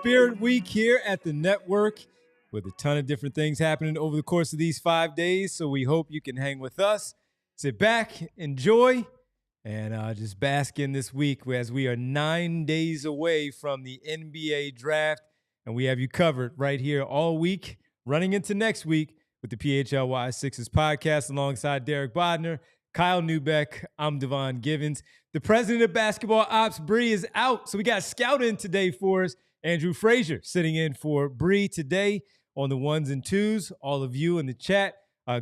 Spirit Week here at the network with a ton of different things happening over the course of these 5 days. So we hope you can hang with us, sit back, enjoy, and just bask in this week as we are 9 days away from the NBA draft. And we have you covered right here all week, running into next week with the PHLY Sixers podcast alongside Derek Bodner, Kyle Newbeck. I'm Devon Givens. The president of basketball ops, Bree, is out. So we got a scout in today for us. Andrew Frazier sitting in for Bree today on the ones and twos. All of you in the chat,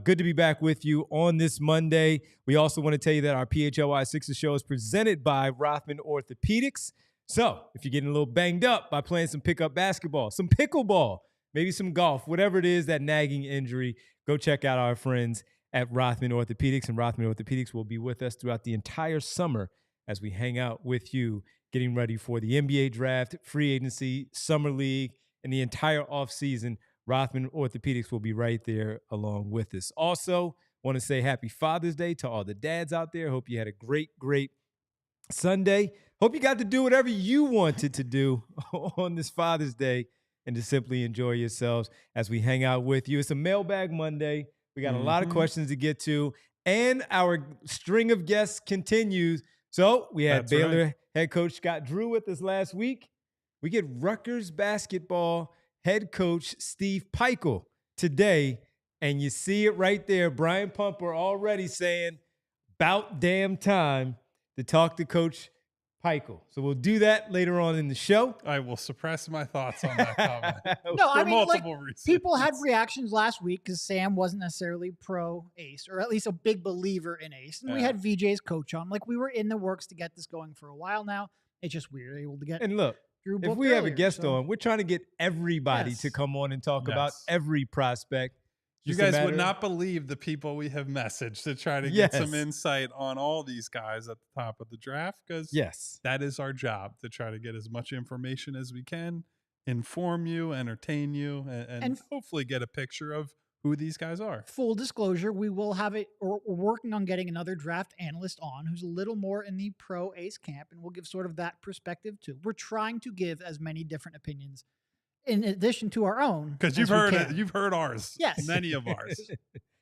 good to be back with you on this Monday. We also want to tell you that our PHLY Sixers show is presented by Rothman Orthopedics. So if you're getting a little banged up by playing some pickup basketball, some pickleball, maybe some golf, whatever it is, that nagging injury, go check out our friends at Rothman Orthopedics. And Rothman Orthopedics will be with us throughout the entire summer as we hang out with you, getting ready for the NBA draft, free agency, summer league, and the entire offseason. Rothman Orthopedics will be right there along with us. Also, want to say happy Father's Day to all the dads out there. Hope you had a great Sunday. Hope you got to do whatever you wanted to do on this Father's Day and to simply enjoy yourselves as we hang out with you. It's a Mailbag Monday. We got a lot of questions to get to, and our string of guests continues. So we had Baylor head coach Scott Drew with us last week. We get Rutgers basketball head coach Steve Pikiell today, and you see it right there. Brian Pumper already saying, about damn time to talk to Coach Pikiell. So we'll do that later on in the show. I will suppress my thoughts on that comment. No, I mean, reasons. People had reactions last week because Sam wasn't necessarily pro Ace, or at least a big believer in Ace. And we had VJ's coach on. Like, we were in the works to get this going for a while now. It's just weird able to get. And look, Drew if we have a guest on, we're trying to get everybody to come on and talk about every prospect. You guys would not believe the people we have messaged to try to get some insight on all these guys at the top of the draft, because that is our job, to try to get as much information as we can, inform you, entertain you, and hopefully get a picture of who these guys are. Full disclosure, we will have it, or we're working on getting another draft analyst on who's a little more in the pro Ace camp, and we'll give sort of that perspective too. We're trying to give as many different opinions in addition to our own, because you've heard ours, many of ours,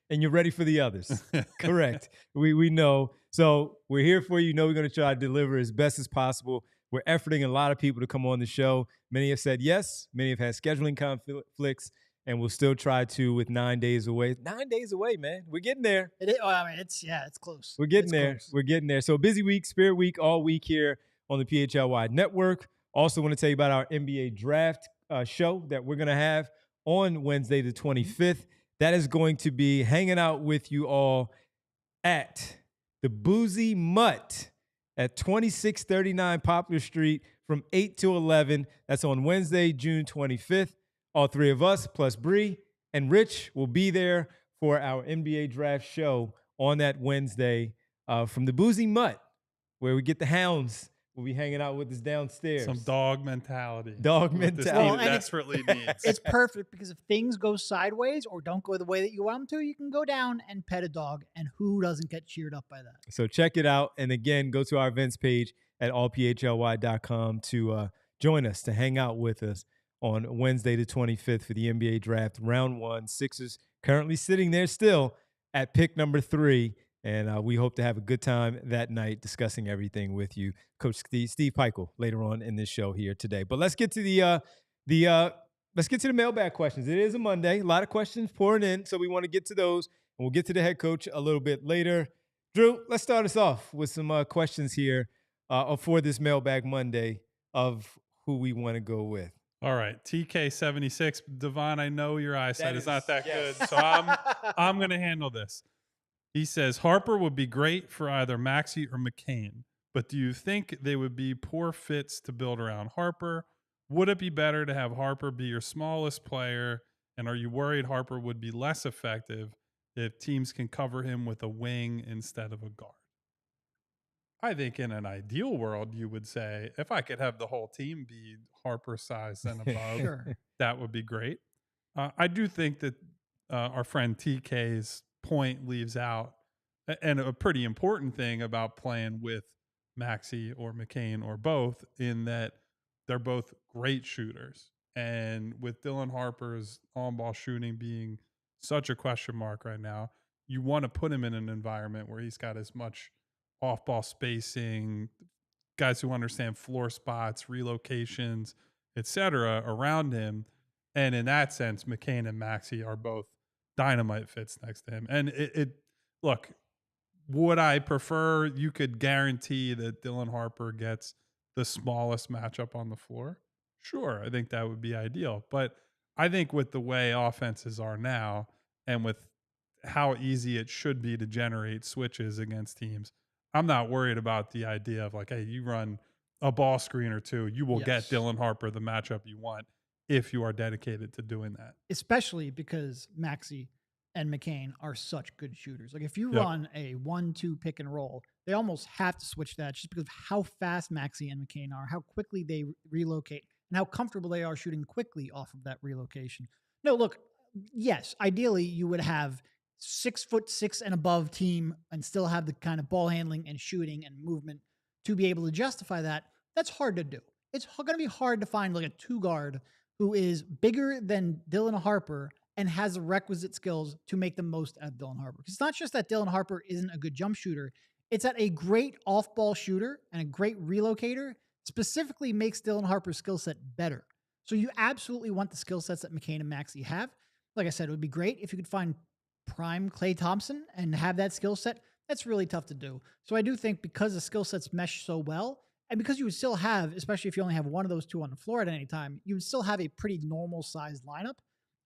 and you're ready for the others. Correct. We know. So we're here for you. You know, we're going to try to deliver as best as possible. We're efforting a lot of people to come on the show. Many have said yes. Many have had scheduling conflicts, and we'll still try to with 9 days away. 9 days away, man. We're getting there. It is, I mean, it's close. We're getting there. Close. We're getting there. So busy week, Spirit Week, all week here on the PHLY network. Also want to tell you about our NBA draft show that we're going to have on Wednesday the 25th. That is going to be hanging out with you all at the Boozy Mutt at 2639 Poplar Street from 8 to 11. That's on Wednesday, June 25th. All three of us, plus Bree and Rich, will be there for our NBA draft show on that Wednesday from the Boozy Mutt, where we get the hounds. We'll be hanging out with us downstairs. Some dog mentality. Dog mentality. This team desperately needs. It's perfect because if things go sideways or don't go the way that you want them to, you can go down and pet a dog, and who doesn't get cheered up by that? So check it out. And again, go to our events page at allphly.com to join us, to hang out with us on Wednesday the 25th for the NBA draft, round 1. Sixers currently sitting there still at pick number 3. And we hope to have a good time that night discussing everything with you, Coach Steve Pikiell, later on in this show here today. But let's get to the mailbag questions. It is a Monday, a lot of questions pouring in, so we want to get to those, and we'll get to the head coach a little bit later. Drew, let's start us off with some questions here for this Mailbag Monday of who we want to go with. All right, TK76, Devon, I know your eyesight is not that good, so I'm going to handle this. He says, Harper would be great for either Maxey or McCain, but do you think they would be poor fits to build around Harper? Would it be better to have Harper be your smallest player, and are you worried Harper would be less effective if teams can cover him with a wing instead of a guard? I think in an ideal world, you would say, if I could have the whole team be Harper size and above, that would be great. I do think that our friend TK's point leaves out and a pretty important thing about playing with Maxey or McCain or both, in that they're both great shooters. And with Dylan Harper's on-ball shooting being such a question mark right now, you want to put him in an environment where he's got as much off-ball spacing, guys who understand floor spots, relocations, etc., around him. And in that sense, McCain and Maxey are both dynamite fits next to him. And it look, would I prefer you could guarantee that Dylan Harper gets the smallest matchup on the floor? Sure, I think that would be ideal. But I think with the way offenses are now and with how easy it should be to generate switches against teams, I'm not worried about the idea of like, hey, you run a ball screen or two, you will get Dylan Harper the matchup you want if you are dedicated to doing that. Especially because Maxey and McCain are such good shooters. Like if you run a 1-2 pick and roll, they almost have to switch that just because of how fast Maxey and McCain are, how quickly they relocate, and how comfortable they are shooting quickly off of that relocation. No, look, yes, ideally you would have 6'6" and above team and still have the kind of ball handling and shooting and movement to be able to justify that. That's hard to do. It's going to be hard to find like a 2-guard who is bigger than Dylan Harper and has the requisite skills to make the most out of Dylan Harper. Because it's not just that Dylan Harper isn't a good jump shooter. It's that a great off-ball shooter and a great relocator specifically makes Dylan Harper's skill set better. So you absolutely want the skill sets that McCain and Maxey have. Like I said, it would be great if you could find prime Klay Thompson and have that skill set. That's really tough to do. So I do think because the skill sets mesh so well, and because you would still have, especially if you only have one of those two on the floor at any time, you would still have a pretty normal sized lineup.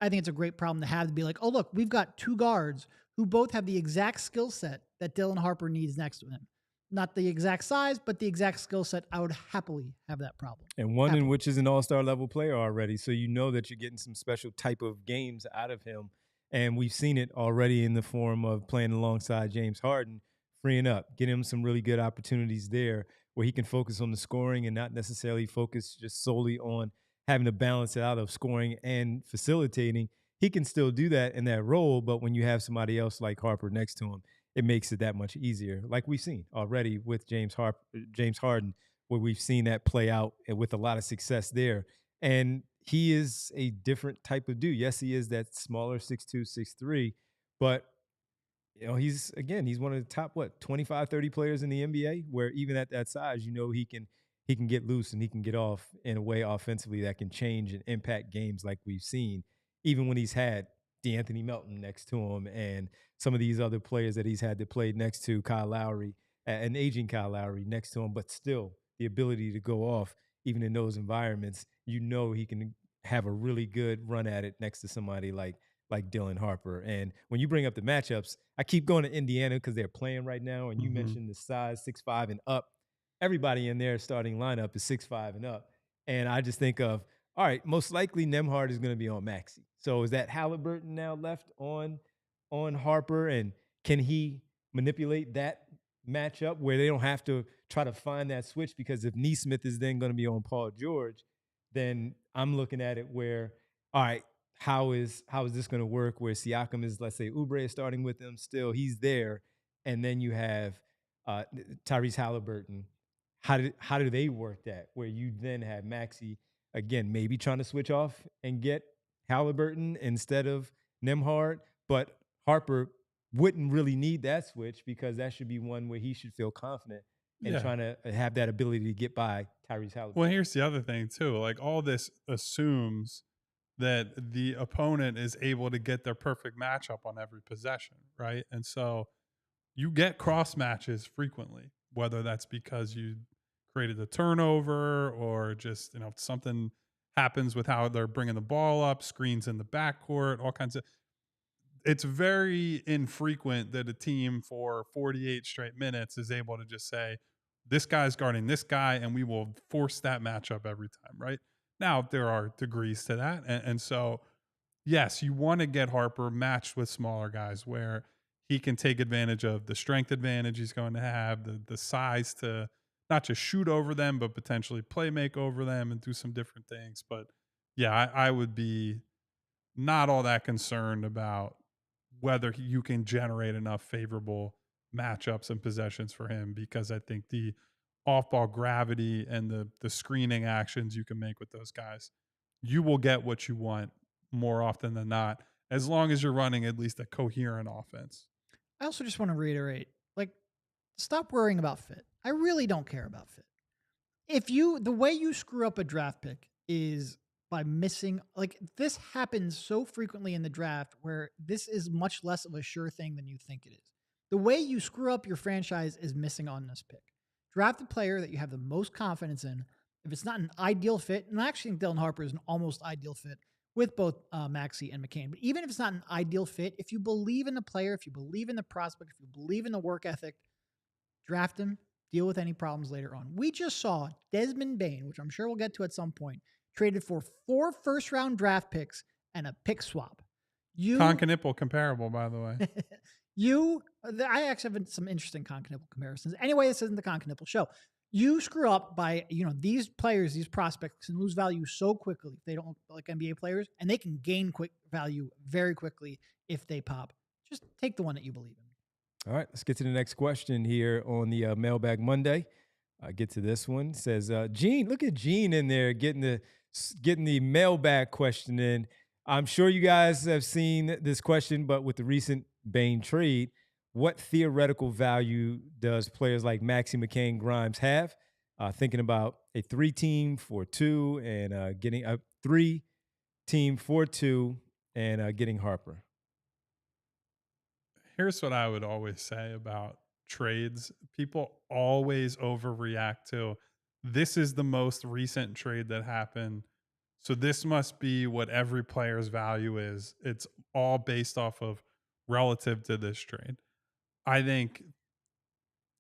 I think it's a great problem to have, to be like, oh, look, we've got 2 guards who both have the exact skill set that Dylan Harper needs next to him. Not the exact size, but the exact skill set. I would happily have that problem. And one in which is an all-star level player already. So you know that you're getting some special type of games out of him. And we've seen it already in the form of playing alongside James Harden, freeing up, getting him some really good opportunities there where he can focus on the scoring and not necessarily focus just solely on having to balance it out of scoring and facilitating. He can still do that in that role, but when you have somebody else like Harper next to him, it makes it that much easier. Like we've seen already with James Harden, where we've seen that play out with a lot of success there. And he is a different type of dude. Yes, he is that smaller 6'2", 6'3", but you know, he's one of the top 25, 30 players in the NBA, where even at that size, you know, he can get loose and he can get off in a way offensively that can change and impact games like we've seen, even when he's had DeAnthony Melton next to him and some of these other players that he's had to play next to, Kyle Lowry, an aging Kyle Lowry next to him, but still the ability to go off even in those environments, you know, he can have a really good run at it next to somebody like Dylan Harper. And when you bring up the matchups, I keep going to Indiana because they're playing right now. And you mentioned the size 6'5" and up. Everybody in their starting lineup is 6'5" and up. And I just think of, all right, most likely Nembhard is going to be on Maxey. So is that Halliburton now left on Harper? And can he manipulate that matchup where they don't have to try to find that switch? Because if Nesmith is then going to be on Paul George, then I'm looking at it where, all right, how is this going to work where Siakam is, let's say Oubre is starting with him still, he's there, and then you have Tyrese Halliburton. How do they work that where you then have Maxey again maybe trying to switch off and get Halliburton instead of Nembhard, but Harper wouldn't really need that switch because that should be one where he should feel confident and trying to have that ability to get by Tyrese Halliburton. Well, here's the other thing too. Like all this assumes that the opponent is able to get their perfect matchup on every possession, right? And so you get cross matches frequently, whether that's because you created a turnover or just, you know, something happens with how they're bringing the ball up, screens in the backcourt, all kinds of. It's very infrequent that a team for 48 straight minutes is able to just say, this guy's guarding this guy, and we will force that matchup every time, right? Now, there are degrees to that. And so, yes, you want to get Harper matched with smaller guys where he can take advantage of the strength advantage he's going to have, the size to not just shoot over them, but potentially play make over them and do some different things. But, yeah, I would be not all that concerned about whether you can generate enough favorable matchups and possessions for him, because I think the off-ball gravity and the screening actions you can make with those guys, you will get what you want more often than not, as long as you're running at least a coherent offense. I also just want to reiterate, like, stop worrying about fit. I really don't care about fit. The way you screw up a draft pick is by missing, like, this happens so frequently in the draft where this is much less of a sure thing than you think it is. The way you screw up your franchise is missing on this pick. Draft a player that you have the most confidence in. If it's not an ideal fit, and I actually think Dylan Harper is an almost ideal fit with both Maxey and McCain, but even if it's not an ideal fit, if you believe in the player, if you believe in the prospect, if you believe in the work ethic, draft him, deal with any problems later on. We just saw Desmond Bane, which I'm sure we'll get to at some point, traded for 4 first-round draft picks and a pick swap. Concanipple comparable, by the way. I actually have some interesting Concanipple comparisons. Anyway, this isn't the Concanipple show. You screw up by, these players, these prospects can lose value so quickly if they don't look like NBA players, and they can gain quick value very quickly if they pop. Just take the one that you believe in. All right, let's get to the next question here on the Mailbag Monday. Get to this one. It says, Gene, look at Gene in there getting the mailbag question in. I'm sure you guys have seen this question, but with the recent Bane trade, what theoretical value does players like Maxey, McCain, Grimes have? Thinking about a 3-team for 2 and getting a 3-team for 2 and getting Harper. Here's what I would always say about trades. People always overreact to, this is the most recent trade that happened, so this must be what every player's value is. It's all based off of relative to this trade. I think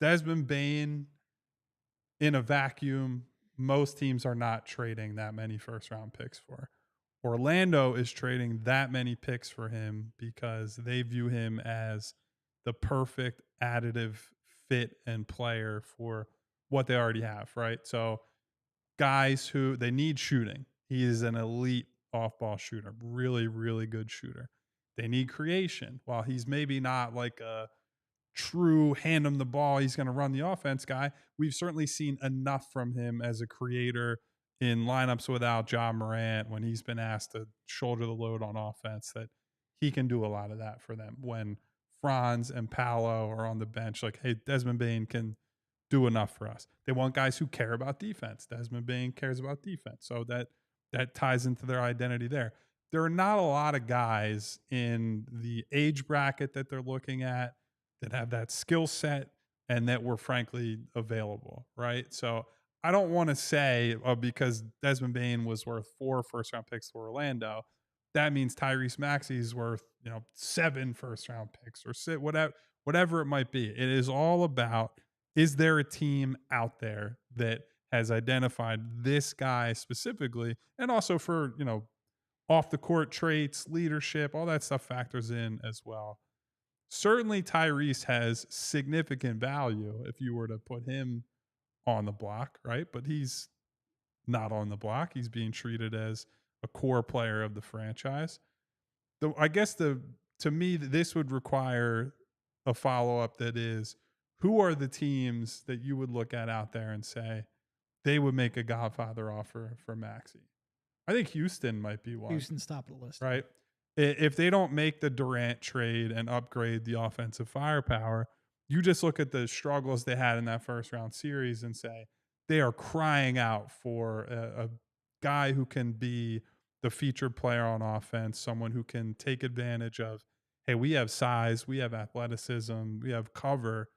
Desmond Bane, in a vacuum, most teams are not trading that many first-round picks for. Orlando is trading that many picks for him because they view him as the perfect additive fit and player for what they already have, right? So guys who they need shooting. He is an elite off-ball shooter, really, really good shooter. They need creation. While he's maybe not like a true hand him the ball, he's going to run the offense guy, we've certainly seen enough from him as a creator in lineups without Ja Morant when he's been asked to shoulder the load on offense that he can do a lot of that for them. When Franz and Paolo are on the bench, like, hey, Desmond Bane can do enough for us. They want guys who care about defense. Desmond Bane cares about defense. So that ties into their identity there. There are not a lot of guys in the age bracket that they're looking at that have that skill set and that were frankly available, right? So I don't want to say because Desmond Bane was worth 4 first-round picks for Orlando, that means Tyrese Maxey is worth 7 first-round picks or whatever it might be. It is all about, is there a team out there that has identified this guy specifically, and also for off the court traits, leadership, all that stuff factors in as well. Certainly Tyrese has significant value if you were to put him on the block, right? But he's not on the block. He's being treated as a core player of the franchise. I guess to me, this would require a follow-up that is, who are the teams that you would look at out there and say they would make a Godfather offer for Maxey? I think Houston might be one. Houston's top of the list. Right? If they don't make the Durant trade and upgrade the offensive firepower, you just look at the struggles they had in that first-round series and say they are crying out for a guy who can be the featured player on offense, someone who can take advantage of, hey, we have size, we have athleticism, we have cover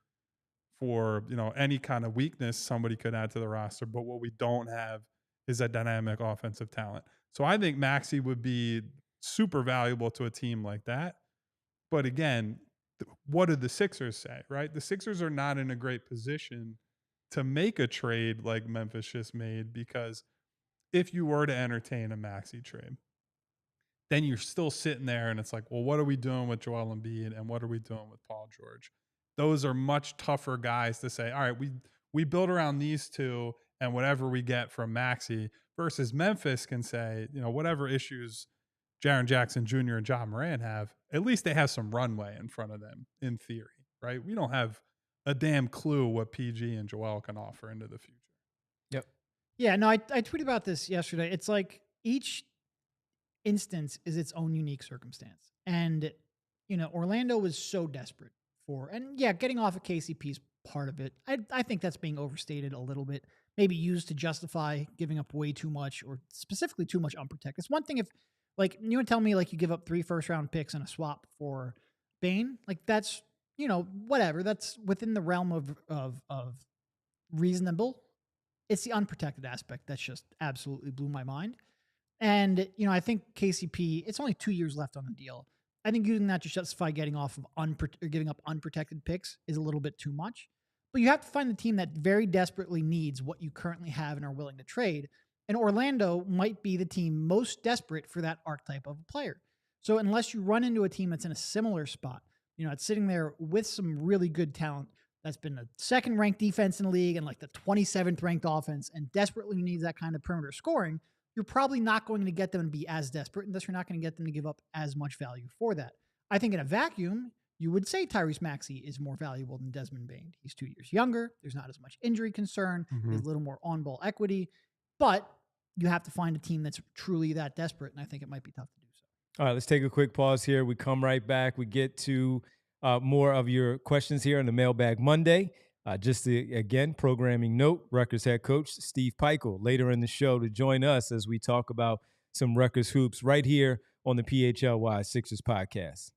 for any kind of weakness somebody could add to the roster, but what we don't have is a dynamic offensive talent. So I think Maxey would be super valuable to a team like that. But again, what did the Sixers say, right? The Sixers are not in a great position to make a trade like Memphis just made, because if you were to entertain a Maxey trade, then you're still sitting there and it's like, well, what are we doing with Joel Embiid and what are we doing with Paul George? Those are much tougher guys to say, all right, we build around these two and whatever we get from Maxey, versus Memphis can say, whatever issues Jaren Jackson Jr. and Ja Morant have, at least they have some runway in front of them in theory, right? We don't have a damn clue what PG and Joel can offer into the future. Yep. Yeah, no, I tweeted about this yesterday. It's like each instance is its own unique circumstance. And, Orlando was so desperate and yeah, getting off of KCP is part of it. I think that's being overstated a little bit, maybe used to justify giving up way too much or specifically too much unprotected. It's one thing if, like, you would tell me, like, you give up 3 first-round picks and a swap for Bane, like, that's, whatever. That's within the realm of reasonable. It's the unprotected aspect that's just absolutely blew my mind. And, I think KCP, it's only 2 years left on the deal. I think using that to justify getting off of giving up unprotected picks is a little bit too much. But you have to find the team that very desperately needs what you currently have and are willing to trade. And Orlando might be the team most desperate for that archetype of a player. So unless you run into a team that's in a similar spot, it's sitting there with some really good talent that's been the second-ranked defense in the league and like the 27th ranked offense and desperately needs that kind of perimeter scoring, you're probably not going to get them to be as desperate, and thus you're not going to get them to give up as much value for that. I think in a vacuum, you would say Tyrese Maxey is more valuable than Desmond Bane. He's 2 years younger. There's not as much injury concern. There's a little more on-ball equity. But you have to find a team that's truly that desperate, and I think it might be tough to do so. All right, let's take a quick pause here. We come right back. We get to more of your questions here on the Mailbag Monday. Just again, programming note, Rutgers head coach Steve Pikiell later in the show to join us as we talk about some Rutgers hoops right here on the PHLY Sixers podcast.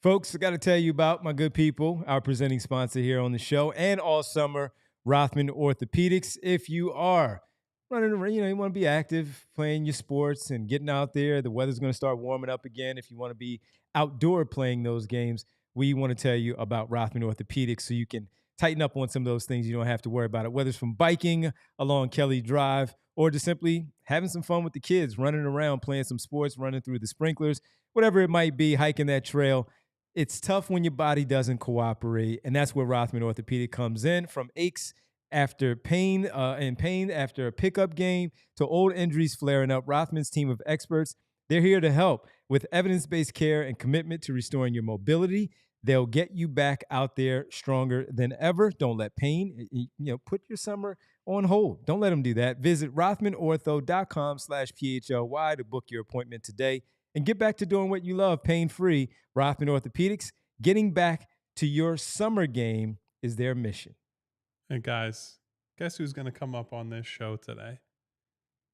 Folks, I got to tell you about my good people, our presenting sponsor here on the show and all summer, Rothman Orthopedics. If you are running around, you want to be active, playing your sports and getting out there. The weather's going to start warming up again. If you want to be outdoor playing those games, we want to tell you about Rothman Orthopedics so you can tighten up on some of those things. You don't have to worry about it, whether it's from biking along Kelly Drive or just simply having some fun with the kids, running around, playing some sports, running through the sprinklers, whatever it might be, hiking that trail. It's tough when your body doesn't cooperate, and that's where Rothman Orthopedic comes in. From aches after pain after a pickup game to old injuries flaring up, Rothman's team of experts, they're here to help with evidence-based care and commitment to restoring your mobility. They'll get you back out there stronger than ever. Don't let pain, put your summer on hold. Don't let them do that. Visit rothmanortho.com/PHLY to book your appointment today and get back to doing what you love, pain-free. Rothman Orthopedics, getting back to your summer game is their mission. Hey, guys, guess who's going to come up on this show today?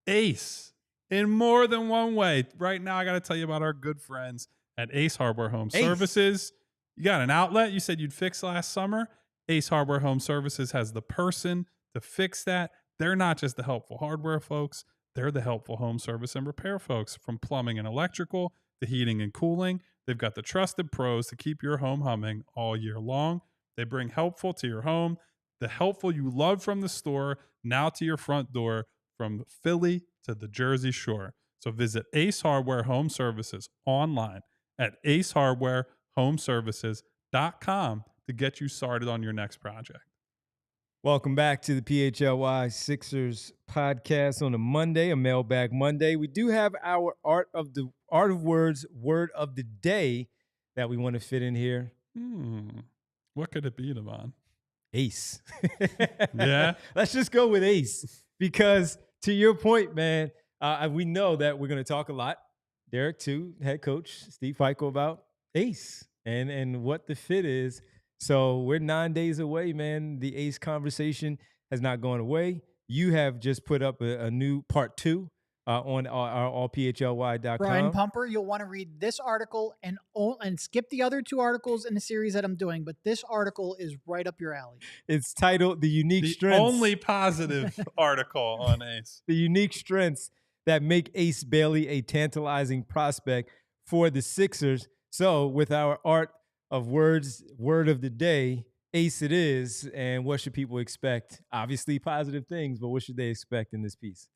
Ace, in more than one way. Right now, I got to tell you about our good friends at Ace Hardware Home Services. You got an outlet you said you'd fix last summer. Ace Hardware Home Services has the person to fix that. They're not just the helpful hardware folks. They're the helpful home service and repair folks. From plumbing and electrical to heating and cooling, they've got the trusted pros to keep your home humming all year long. They bring helpful to your home, the helpful you love from the store, now to your front door, from Philly to the Jersey Shore. So visit Ace Hardware Home Services online at acehardwarehomeservices.com to get you started on your next project. Welcome back to the PHLY Sixers podcast on a Monday, a Mailbag Monday. We do have our Art of Words word of the day that we want to fit in here. What could it be, Devon? Ace. Yeah. Let's just go with Ace because to your point, man, we know that we're going to talk a lot, Derek too, head coach Steve Pikiell, about Ace and what the fit is. So we're 9 days away, man. The Ace conversation has not gone away. You have just put up a new part 2 on our allphly.com. Brian Pumper, you'll want to read this article and skip the other 2 articles in the series that I'm doing, but this article is right up your alley. It's titled The Unique The Strengths. only positive article on Ace. The unique strengths that make Ace Bailey a tantalizing prospect for the Sixers. So with our Art of Words, word of the day, Ace it is. And what should people expect? Obviously positive things, but what should they expect in this piece?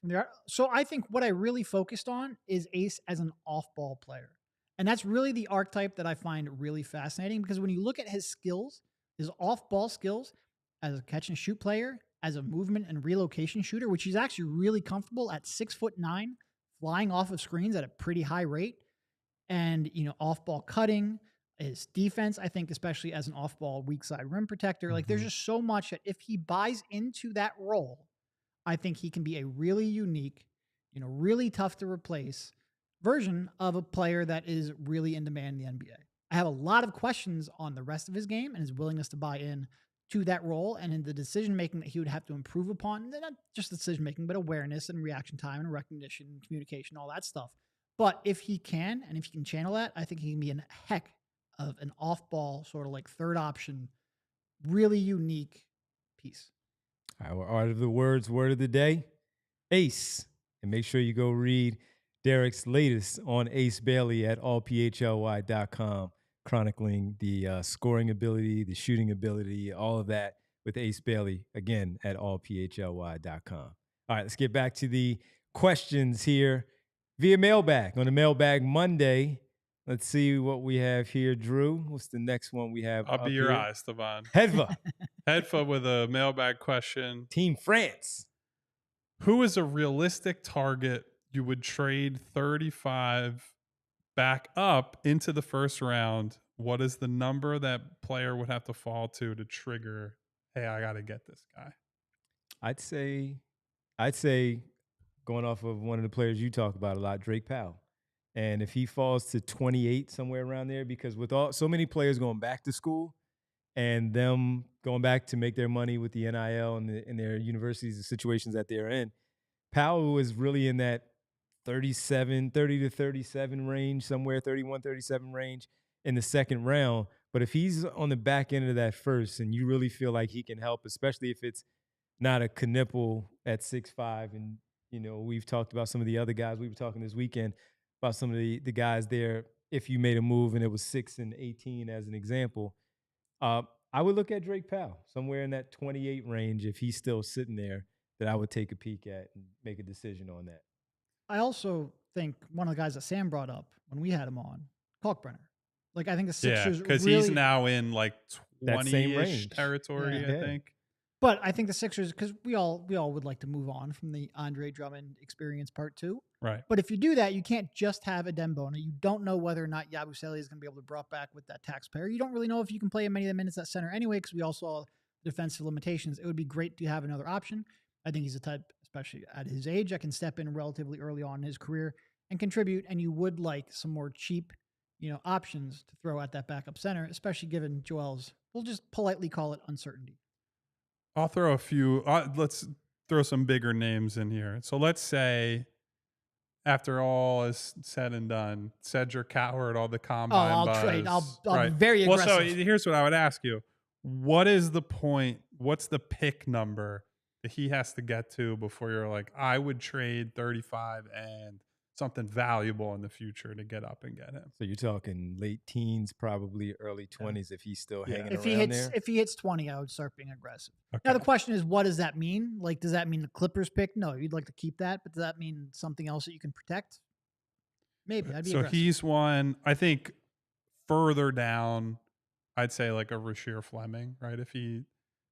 So I think what I really focused on is Ace as an off-ball player. And that's really the archetype that I find really fascinating because when you look at his skills, his off-ball skills as a catch and shoot player, as a movement and relocation shooter, which he's actually really comfortable at 6'9", flying off of screens at a pretty high rate. and, off-ball cutting, his defense, I think, especially as an off-ball weak side rim protector. Like, there's just so much that if he buys into that role, I think he can be a really unique, really tough to replace version of a player that is really in demand in the NBA. I have a lot of questions on the rest of his game and his willingness to buy in to that role and in the decision making that he would have to improve upon. Not just decision making, but awareness and reaction time and recognition and communication, all that stuff. But if he can, and if he can channel that, I think he can be a heck of an off-ball sort of like third option, really unique piece. Our Art of the Words word of the day, Ace. And make sure you go read Derek's latest on Ace Bailey at allphly.com, chronicling the scoring ability, the shooting ability, all of that with Ace Bailey, again, at allphly.com. All right, let's get back to the questions here via Mailbag. On the Mailbag Monday, let's see what we have here, Drew. What's the next one we have? I'll be your eyes, Devon. Hedva. Hedva with a mailbag question. Team France. Who is a realistic target you would trade 35 back up into the first round? What is the number that player would have to fall to trigger, hey, I got to get this guy? I'd say going off of one of the players you talk about a lot, Drake Powell. And if he falls to 28, somewhere around there, because with so many players going back to school and them going back to make their money with the NIL and their universities, the situations that they're in, Powell is really in that 30 to 37 range, somewhere 31, 37 range in the second round. But if he's on the back end of that first and you really feel like he can help, especially if it's not a Knipple at 6'5", and, we've talked about some of the other guys. We were talking this weekend about some of the guys there. If you made a move and it was 6 and 18 as an example, I would look at Drake Powell somewhere in that 28 range. If he's still sitting there, that I would take a peek at and make a decision on that. I also think one of the guys that Sam brought up when we had him on, Kalkbrenner. Like, I think the Sixers because really, he's now in like 20-ish territory, Yeah. I think. But I think the Sixers, because we all would like to move on from the Andre Drummond experience part 2. Right. But if you do that, you can't just have a Dembona. You don't know whether or not Yabusele is going to be able to be brought back with that taxpayer. You don't really know if you can play many of the minutes at center anyway, because we all saw defensive limitations. It would be great to have another option. I think he's a type, especially at his age, that can step in relatively early on in his career and contribute. And you would like some more cheap, options to throw at that backup center, especially given Joel's, we'll just politely call it, uncertainty. I'll throw a few. Let's throw some bigger names in here. So let's say, after all is said and done, Cedric Coward, all the combine I'll buzz. trade. I'll be very aggressive. Well, so here's what I would ask you. What is the point? What's the pick number that he has to get to before you're like, I would trade 35 and something valuable in the future to get up and get him? So you're talking late teens, probably early 20s if he's still hanging If around he there? If he hits 20, I would start being aggressive. Okay. Now the question is, what does that mean? Like, does that mean the Clippers pick? No, you'd like to keep that, but does that mean something else that you can protect? Maybe. I'd be aggressive. He's one, I think, further down, I'd say like a Rasheer Fleming, right?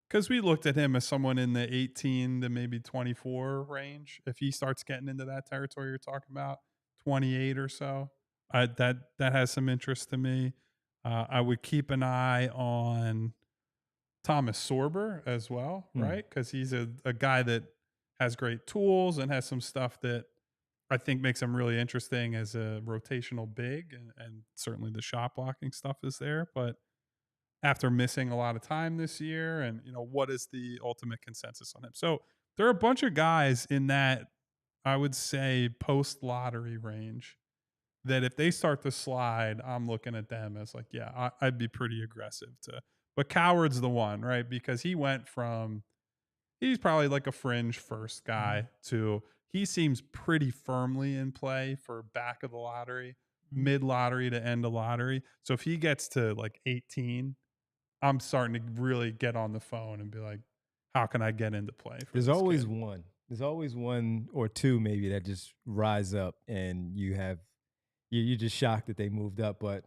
Because we looked at him as someone in the 18 to maybe 24 range. If he starts getting into that territory you're talking about, 28 or so, that has some interest to me. I would keep an eye on Thomas Sorber as well, right? Because he's a guy that has great tools and has some stuff that I think makes him really interesting as a rotational big, and certainly the shot blocking stuff is there. But after missing a lot of time this year, and what is the ultimate consensus on him? So there are a bunch of guys in that, I would say, post lottery range that if they start to slide, I'm looking at them as like, yeah, I'd be pretty aggressive to. But Coward's the one, right? Because he went from, he's probably like a fringe first guy to he seems pretty firmly in play for back of the lottery, mid lottery to end of lottery. So if he gets to like 18, I'm starting to really get on the phone and be like, how can I get into play? There's always one. There's always one or two maybe that just rise up and you're just shocked that they moved up. But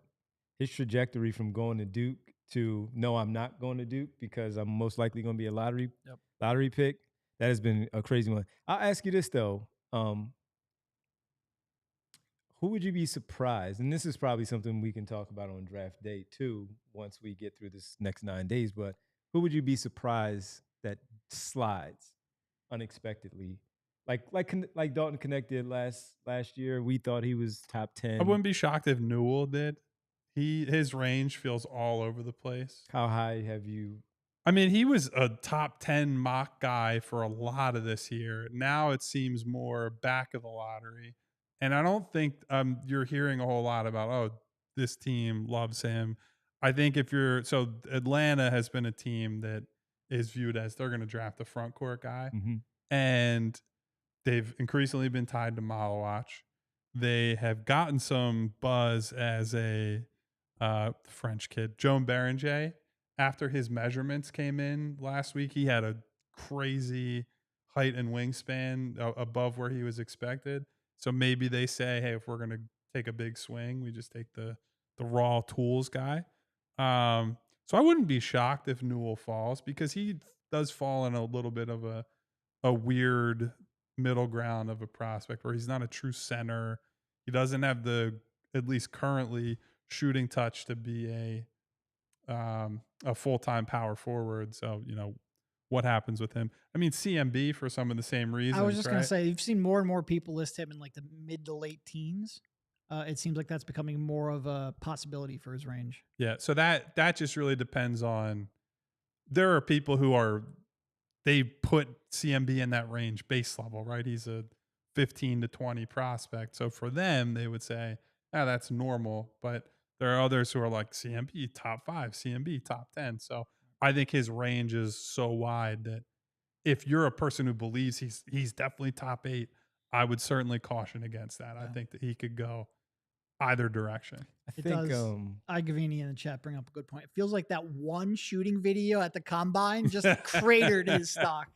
his trajectory from going to Duke to, no, I'm not going to Duke because I'm most likely going to be a lottery pick, that has been a crazy one. I'll ask you this, though. Who would you be surprised? And this is probably something we can talk about on draft day too, once we get through this next 9 days. But who would you be surprised that slides unexpectedly? Like Dalton Connect did last year. We thought he was top 10. I wouldn't be shocked if Newell did. His range feels all over the place. How high have you? I mean, he was a top 10 mock guy for a lot of this year. Now it seems more back of the lottery. And I don't think you're hearing a whole lot about, oh, this team loves him. I think so Atlanta has been a team that is viewed as they're going to draft a front court guy. Mm-hmm. And they've increasingly been tied to Malawach. They have gotten some buzz as a French kid, Joan Berenger. After his measurements came in last week, he had a crazy height and wingspan above where he was expected. So maybe they say, hey, if we're going to take a big swing, we just take the raw tools guy. So I wouldn't be shocked if Newell falls, because he does fall in a little bit of a weird middle ground of a prospect where he's not a true center. He doesn't have at least currently, shooting touch to be a full-time power forward. So, what happens with him? I mean, CMB for some of the same reasons. I was just going to say, you've seen more and more people list him in like the mid to late teens. It seems like that's becoming more of a possibility for his range. Yeah. So that just really depends on, there are people they put CMB in that range base level, right? He's a 15 to 20 prospect. So for them, they would say, that's normal. But there are others who are like, CMB top 5, CMB top 10. So I think his range is so wide that if you're a person who believes he's definitely top 8, I would certainly caution against that. Yeah. I think that he could go either direction. I think Igavini in the chat bring up a good point. It feels like that one shooting video at the combine just cratered his stock.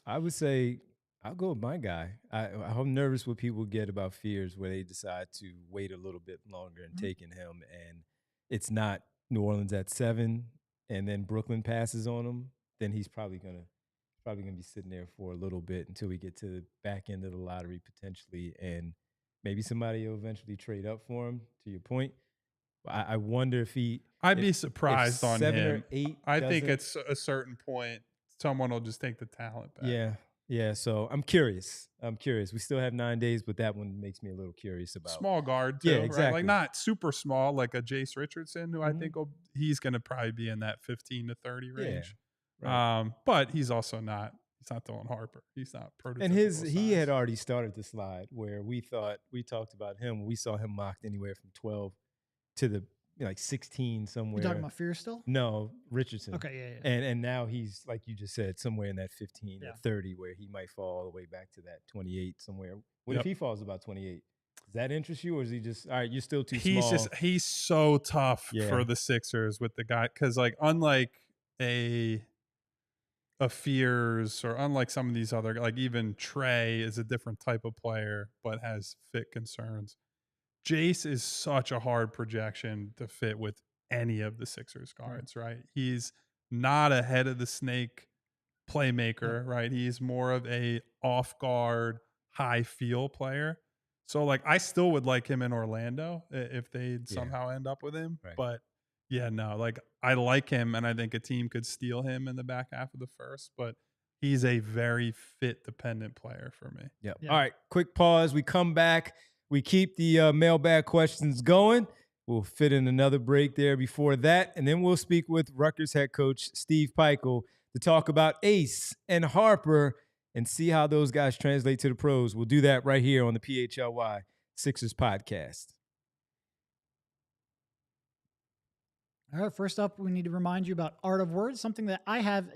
I would say I'll go with my guy. I'm nervous what people get about fears where they decide to wait a little bit longer and taking him, and it's not New Orleans at 7 and then Brooklyn passes on him. Then he's probably gonna be sitting there for a little bit until we get to the back end of the lottery potentially, and maybe somebody will eventually trade up for him. To your point, I wonder if I'd be surprised on 7 him. or 8. I think at a certain point, someone will just take the talent back. Yeah. So I'm curious. We still have 9 days, but that one makes me a little curious about small guard too. Yeah, exactly. Right? Like not super small, like a Jace Richardson, who I think he's going to probably be in that 15 to 30 range. Yeah, right. But he's also not. He's not Dylan Harper. He's not prototypical. And he had already started to slide where we talked about him. We saw him mocked anywhere from 12 to the 16 somewhere. You talking about Fear still? No, Richardson. Okay, yeah. And now he's, like you just said, somewhere in that 15 to 30 where he might fall all the way back to that 28 somewhere. What if he falls about 28? Does that interest you, or is he just, all right, you're still too small? He's so tough for the Sixers with the guy, because unlike a Fears, or unlike some of these other, like even Trey is a different type of player but has fit concerns. Jace is such a hard projection to fit with any of the Sixers guards, right? He's not a head of the snake playmaker, right? He's more of a off guard, high feel player. So I still would like him in Orlando if they somehow end up with him. Right. But I like him, and I think a team could steal him in the back half of the first, but he's a very fit dependent player for me. Yep. Yeah. All right, quick pause. We come back. We keep the mailbag questions going. We'll fit in another break there before that, and then we'll speak with Rutgers head coach Steve Pikiell to talk about Ace and Harper and see how those guys translate to the pros. We'll do that right here on the PHLY Sixers podcast. All right, first up, we need to remind you about Art of Words, something that I have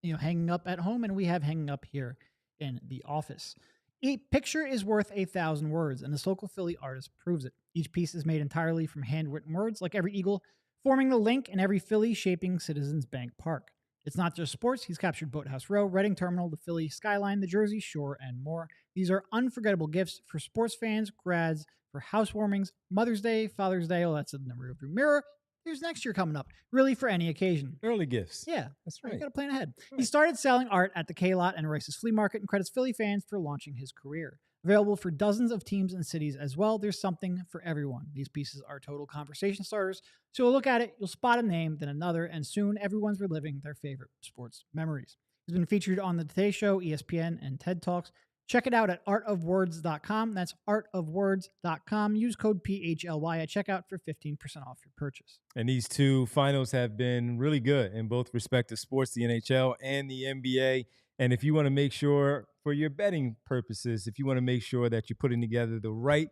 hanging up at home and we have hanging up here in the office. A picture is worth 1,000 words, and this local Philly artist proves it. Each piece is made entirely from handwritten words, like every eagle, forming the link in every Philly shaping Citizens Bank Park. It's not just sports. He's captured Boathouse Row, Reading Terminal, the Philly skyline, the Jersey Shore, and more. These are unforgettable gifts for sports fans, grads, for housewarmings, Mother's Day, Father's Day. Oh, that's in the rearview mirror. Here's next year coming up. Really for any occasion. Early gifts. Yeah. That's right. You got to plan ahead. Right. He started selling art at the K-Lot and Rice's Flea Market and credits Philly fans for launching his career. Available for dozens of teams and cities as well. There's something for everyone. These pieces are total conversation starters. So you'll look at it, you'll spot a name, then another, and soon everyone's reliving their favorite sports memories. It's been featured on The Today Show, ESPN, and TED Talks. Check it out at artofwords.com. That's artofwords.com. Use code PHLY at checkout for 15% off your purchase. And these two finals have been really good in both respective sports, the NHL and the NBA. And if you want to make sure, for your betting purposes, if you want to make sure that you're putting together the right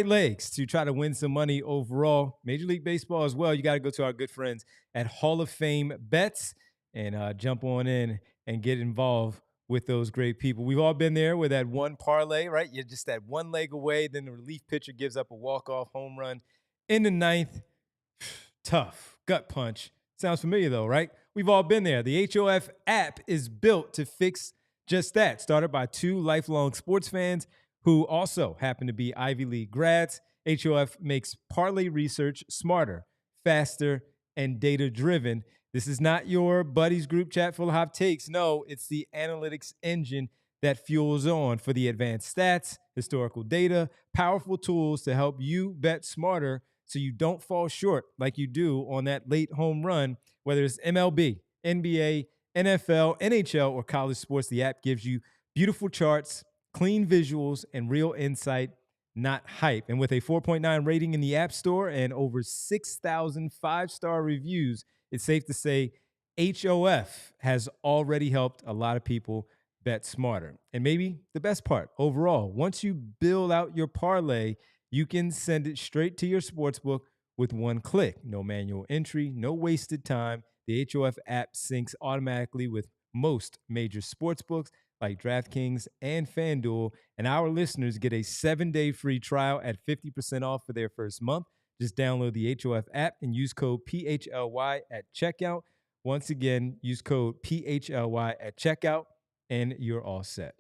legs to try to win some money overall, Major League Baseball as well, you got to go to our good friends at Hall of Fame Bets and jump on in and get involved with those great people. We've all been there with that one parlay, right? You're just that one leg away. Then the relief pitcher gives up a walk-off home run in the ninth. Tough gut punch. Sounds familiar though, right? We've all been there. The HOF app is built to fix just that. Started by two lifelong sports fans who also happen to be Ivy League grads. HOF makes parlay research smarter, faster, and data-driven. This is not your buddies group chat full of hot takes. No, it's the analytics engine that fuels on for the advanced stats, historical data, powerful tools to help you bet smarter so you don't fall short like you do on that late home run, whether it's MLB, NBA, NFL, NHL, or college sports. The app gives you beautiful charts, clean visuals, and real insight, not hype. And with a 4.9 rating in the App Store and over 6,000 five-star reviews, it's safe to say HOF has already helped a lot of people bet smarter. And maybe the best part overall, once you build out your parlay, you can send it straight to your sportsbook with one click. No manual entry, no wasted time. The HOF app syncs automatically with most major sportsbooks like DraftKings and FanDuel. And our listeners get a 7-day free trial at 50% off for their first month. Just download the HOF app and use code PHLY at checkout. Once again, use code PHLY at checkout, and you're all set.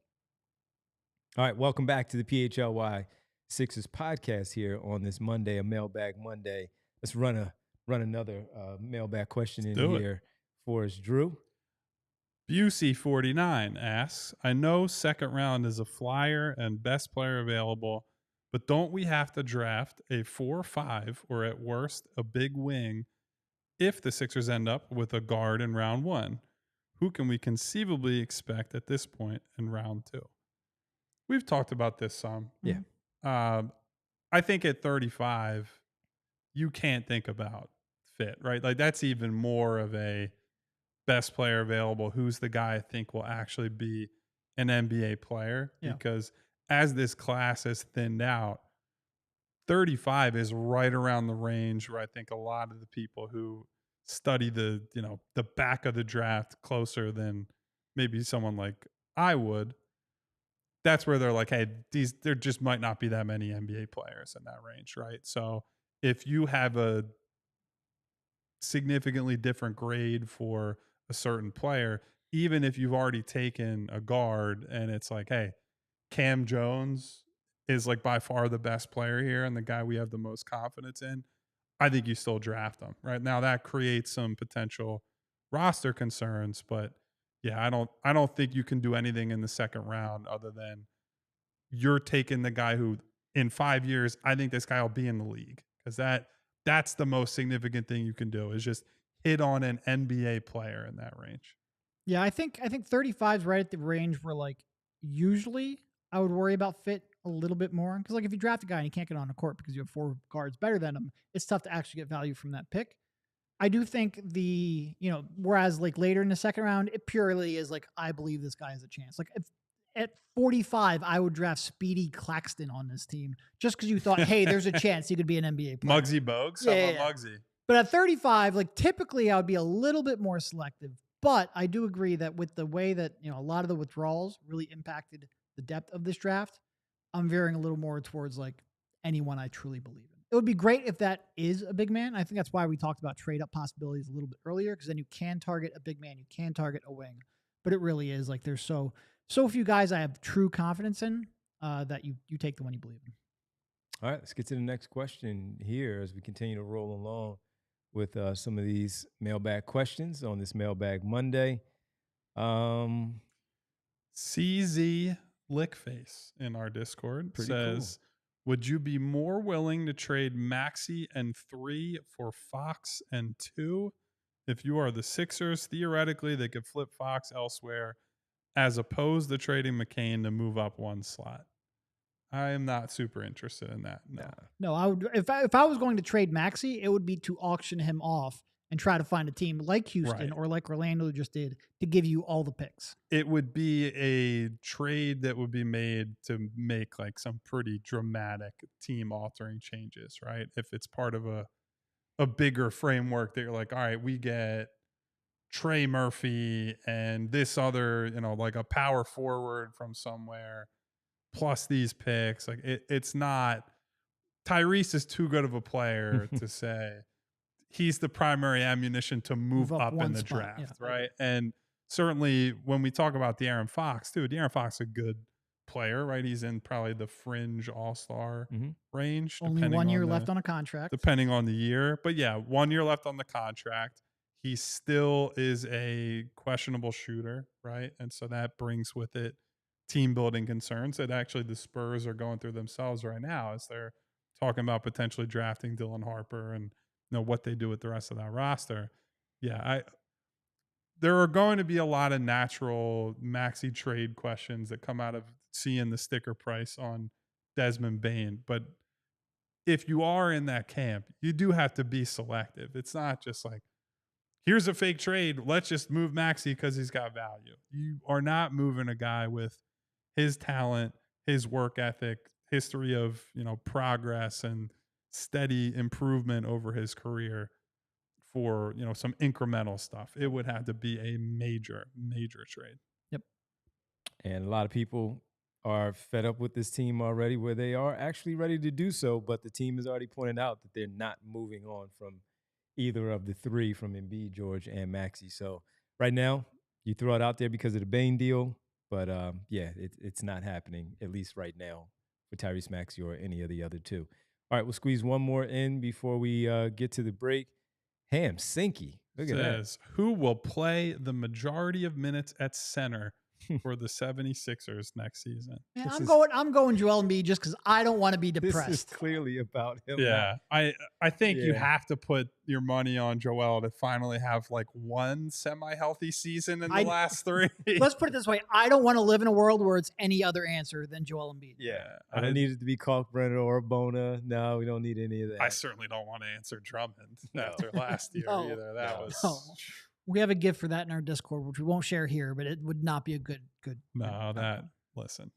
All right, welcome back to the PHLY Sixers podcast here on this Monday, a Mailbag Monday. Let's run another mailbag question in here for us, Drew. Busey49 asks, I know second round is a flyer and best player available, but don't we have to draft a 4-5 or at worst a big wing if the Sixers end up with a guard in round 1? Who can we conceivably expect at this point in round 2? We've talked about this some. Yeah. I think at 35, you can't think about fit, right? Like that's even more of a best player available. Who's the guy I think will actually be an NBA player? Yeah. Because as this class has thinned out, 35 is right around the range where I think a lot of the people who study the back of the draft closer than maybe someone like I would, that's where they're like, hey, there just might not be that many NBA players in that range, right? So if you have a significantly different grade for a certain player, even if you've already taken a guard and it's like, hey, Cam Jones is like by far the best player here and the guy we have the most confidence in, I think you still draft him. Right now that creates some potential roster concerns, but yeah, I don't think you can do anything in the second round other than you're taking the guy who in 5 years, I think this guy will be in the league, because that's the most significant thing you can do is just hit on an NBA player in that range. Yeah, I think 35 is right at the range where like usually I would worry about fit a little bit more, because like if you draft a guy and you can't get on the court because you have 4 guards better than him, it's tough to actually get value from that pick. I do think whereas like later in the second round, it purely is like, I believe this guy has a chance. Like if at 45, I would draft Speedy Claxton on this team just because you thought, hey, there's a chance he could be an NBA player. Muggsy Bogues? Yeah. Muggsy. But at 35, like typically I would be a little bit more selective. But I do agree that with the way that, a lot of the withdrawals really impacted the depth of this draft, I'm veering a little more towards like anyone I truly believe in. It would be great if that is a big man. I think that's why we talked about trade up possibilities a little bit earlier, because then you can target a big man, you can target a wing. But it really is like there's so few guys I have true confidence in that you take the one you believe in. All right, let's get to the next question here as we continue to roll along with some of these mailbag questions on this Mailbag Monday. CZ Lickface in our Discord Pretty says, would you be more willing to trade Maxey and 3 for Fox and 2? If you are the Sixers, theoretically, they could flip Fox elsewhere as opposed to trading McCain to move up one slot. I am not super interested in that. No. No, I would if I was going to trade Maxey, it would be to auction him off and try to find a team like Houston or like Orlando just did to give you all the picks. It would be a trade that would be made to make like some pretty dramatic team altering changes, right? If it's part of a bigger framework that you're like, all right, we get Trey Murphy and this other, like a power forward from somewhere plus these picks. Like it's not, Tyrese is too good of a player to say he's the primary ammunition to move up in the draft, right? And certainly when we talk about De'Aaron Fox, De'Aaron Fox is a good player, right? He's in probably the fringe all-star range. Only 1 year left on a contract. Depending on the year. But yeah, 1 year left on the contract. He still is a questionable shooter, right? And so that brings with it team building concerns that actually the Spurs are going through themselves right now as they're talking about potentially drafting Dylan Harper and what they do with the rest of that roster. Yeah, there are going to be a lot of natural Maxey trade questions that come out of seeing the sticker price on Desmond Bane. But if you are in that camp, you do have to be selective. It's not just like, here's a fake trade, let's just move Maxey because he's got value. You are not moving a guy with his talent, his work ethic, history of progress and steady improvement over his career for some incremental stuff. It would have to be a major trade. Yep. And a lot of people are fed up with this team already, where they are actually ready to do so, but the team has already pointed out that they're not moving on from either of the three, from Embiid, George, and Maxey. So right now, you throw it out there because of the Bane deal, but it's not happening, at least right now, for Tyrese Maxey or any of the other two. All right, we'll squeeze one more in before we get to the break. Ham Sinky, look at that. Who will play the majority of minutes at center for the 76ers next season? Man, I'm going Joel Embiid just because I don't want to be depressed. This is clearly about him. Yeah, now. I think you have to put your money on Joel to finally have like one semi-healthy season in the last 3. Let's put it this way. I don't want to live in a world where it's any other answer than Joel Embiid. Yeah. I don't need it to be Kalkbrenner or Bona. No, we don't need any of that. I certainly don't want to answer Drummond after last year either. That was... We have a gift for that in our Discord, which we won't share here, but it would not be a good. No, listen.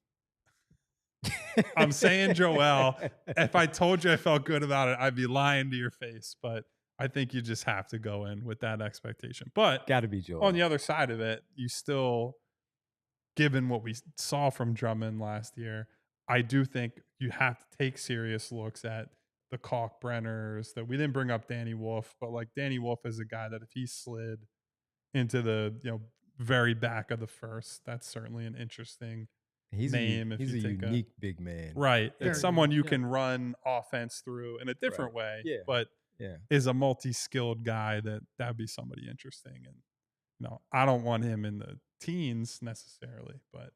I'm saying Joel. If I told you I felt good about it, I'd be lying to your face. But I think you just have to go in with that expectation. But got to be Joel. On the other side of it, you still, given what we saw from Drummond last year, I do think you have to take serious looks at the Kalkbrenners. That we didn't bring up Danny Wolf, but like Danny Wolf is a guy that if he slid into the very back of the first, that's certainly an interesting name. He's a unique big man, right? It's someone you can run offense through in a different way, but is a multi-skilled guy that'd be somebody interesting. And I don't want him in the teens necessarily, but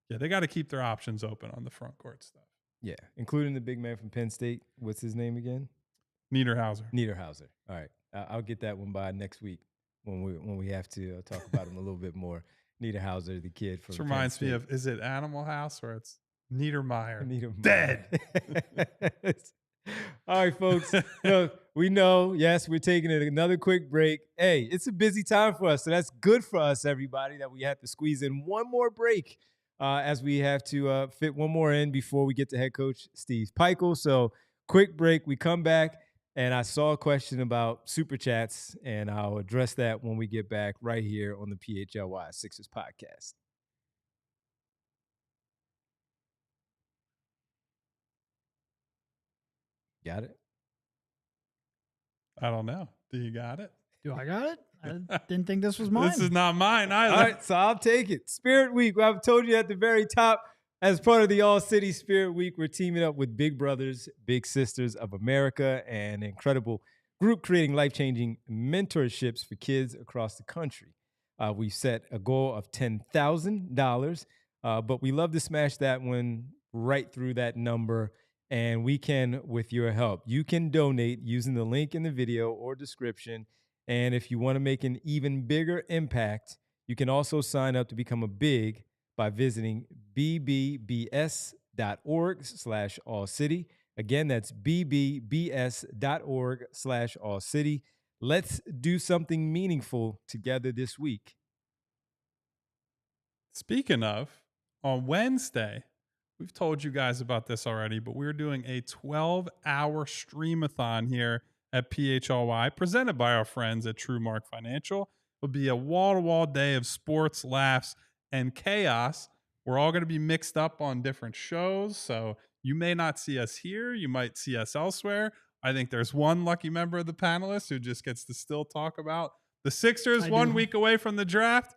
they got to keep their options open on the front court stuff. Yeah, including the big man from Penn State. What's his name again? Niederhauser. All right, I'll get that one by next week when we have to talk about him a little bit more. Niederhauser, the kid from. This reminds me of, is it Animal House or it's Niedermeyer? Dead. All right, folks. Look, we know. Yes, we're taking another quick break. Hey, it's a busy time for us, so that's good for us, everybody. That we have to squeeze in one more break. As we have to fit one more in before we get to head coach Steve Pikiell. So quick break. We come back, and I saw a question about Super Chats, and I'll address that when we get back right here on the PHLY Sixers podcast. Got it? I don't know. Do you got it? Do I got it? I didn't think this was mine. This is not mine either. All right, so I'll take it. Spirit Week. I've told you at the very top, as part of the All-City Spirit Week, we're teaming up with Big Brothers, Big Sisters of America, an incredible group creating life-changing mentorships for kids across the country. We've set a goal of $10,000 but we love to smash that one right through that number. And we can with your help. You can donate using the link in the video or description. And if you want to make an even bigger impact, you can also sign up to become a big by visiting bbbs.org/allcity. Again, that's bbbs.org/allcity. Let's do something meaningful together this week. Speaking of, on Wednesday, we've told you guys about this already, but we're doing a 12-hour streamathon here at PHLY, presented by our friends at TrueMark Financial. It'll be a wall-to-wall day of sports, laughs, and chaos. We're all going to be mixed up on different shows, so you may not see us here. You might see us elsewhere. I think there's one lucky member of the panelists who just gets to still talk about the Sixers 1 week away from the draft.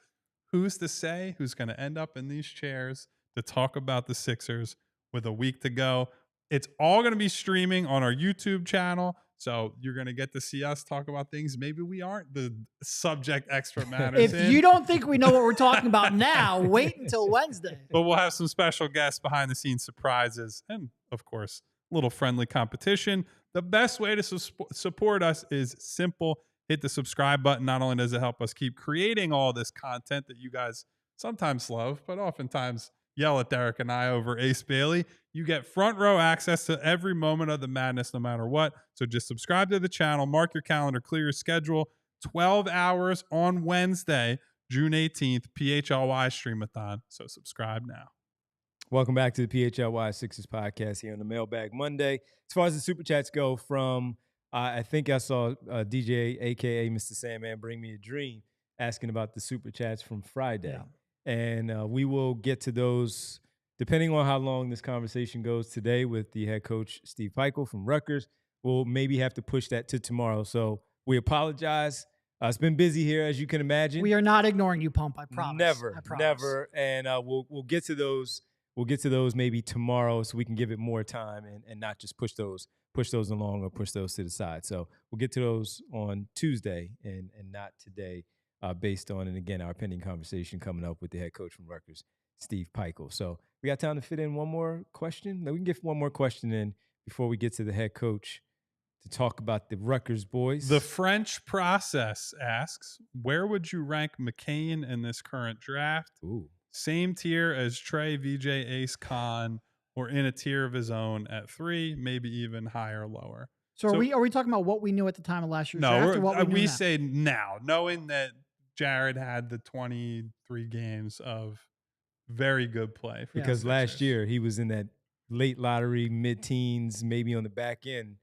Who's to say who's going to end up in these chairs to talk about the Sixers with a week to go? It's all going to be streaming on our YouTube channel. So you're going to get to see us talk about things maybe we aren't the subject expert matters If you don't think we know what we're talking about now, wait until Wednesday. But we'll have some special guests, behind the scenes surprises, and of course, a little friendly competition. The best way to support us is simple. Hit the subscribe button. Not only does it help us keep creating all this content that you guys sometimes love, but oftentimes yell at Derek and I over Ace Bailey. You get front row access to every moment of the madness, no matter what. So just subscribe to the channel, mark your calendar, clear your schedule. 12 hours on Wednesday, June 18th, PHLY Streamathon. So subscribe now. Welcome back to the PHLY Sixers podcast here on the Mailbag Monday. As far as the Super Chats go, from I think I saw DJ, a.k.a. Mr. Sandman, Bring Me a Dream, asking about the Super Chats from Friday. Yeah. And we will get to those depending on how long this conversation goes today with the head coach, Steve Pikiell from Rutgers. We'll maybe have to push that to tomorrow. So we apologize. It's been busy here, as you can imagine. We are not ignoring you, Pump. I promise. Never. And we'll get to those. We'll get to those maybe tomorrow, so we can give it more time and not just push those along or push those to the side. So we'll get to those on Tuesday and not today, based on, and again, our pending conversation coming up with the head coach from Rutgers, Steve Pikiell. So we got time to fit in one more question. No, we can get one more question in before we get to the head coach to talk about the Rutgers boys. The French Process asks, where would you rank McCain in this current draft? Ooh. Same tier as Trey, VJ, Ace, Khan, or in a tier of his own at 3, maybe even higher, lower. So are we talking about what we knew at the time of last year's draft? Or what we say now, knowing that Jared had the 23 games of very good play. Because last year he was in that late lottery, mid-teens, maybe on the back end,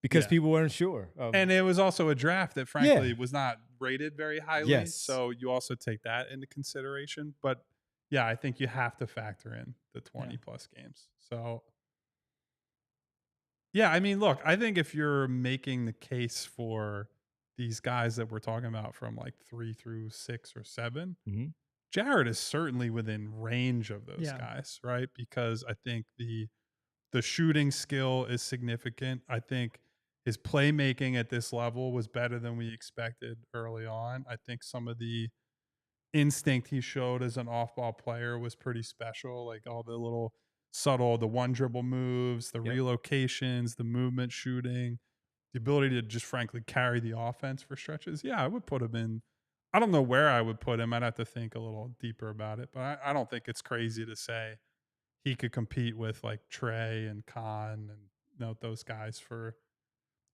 because people weren't sure. And it was also a draft that, frankly, was not rated very highly. Yes. So you also take that into consideration. But yeah, I think you have to factor in the 20 plus games. So yeah, I mean, look, I think if you're making the case for these guys that we're talking about from like 3 through 6 or 7, Jared is certainly within range of those guys, right? Because I think the shooting skill is significant. I think his playmaking at this level was better than we expected early on. I think some of the instinct he showed as an off-ball player was pretty special, like all the little subtle, the one dribble moves, the relocations, the movement shooting, the ability to just frankly carry the offense for stretches. Yeah, I would put him in. I don't know where I would put him. I'd have to think a little deeper about it, but I don't think it's crazy to say he could compete with like Trey and Khan and those guys for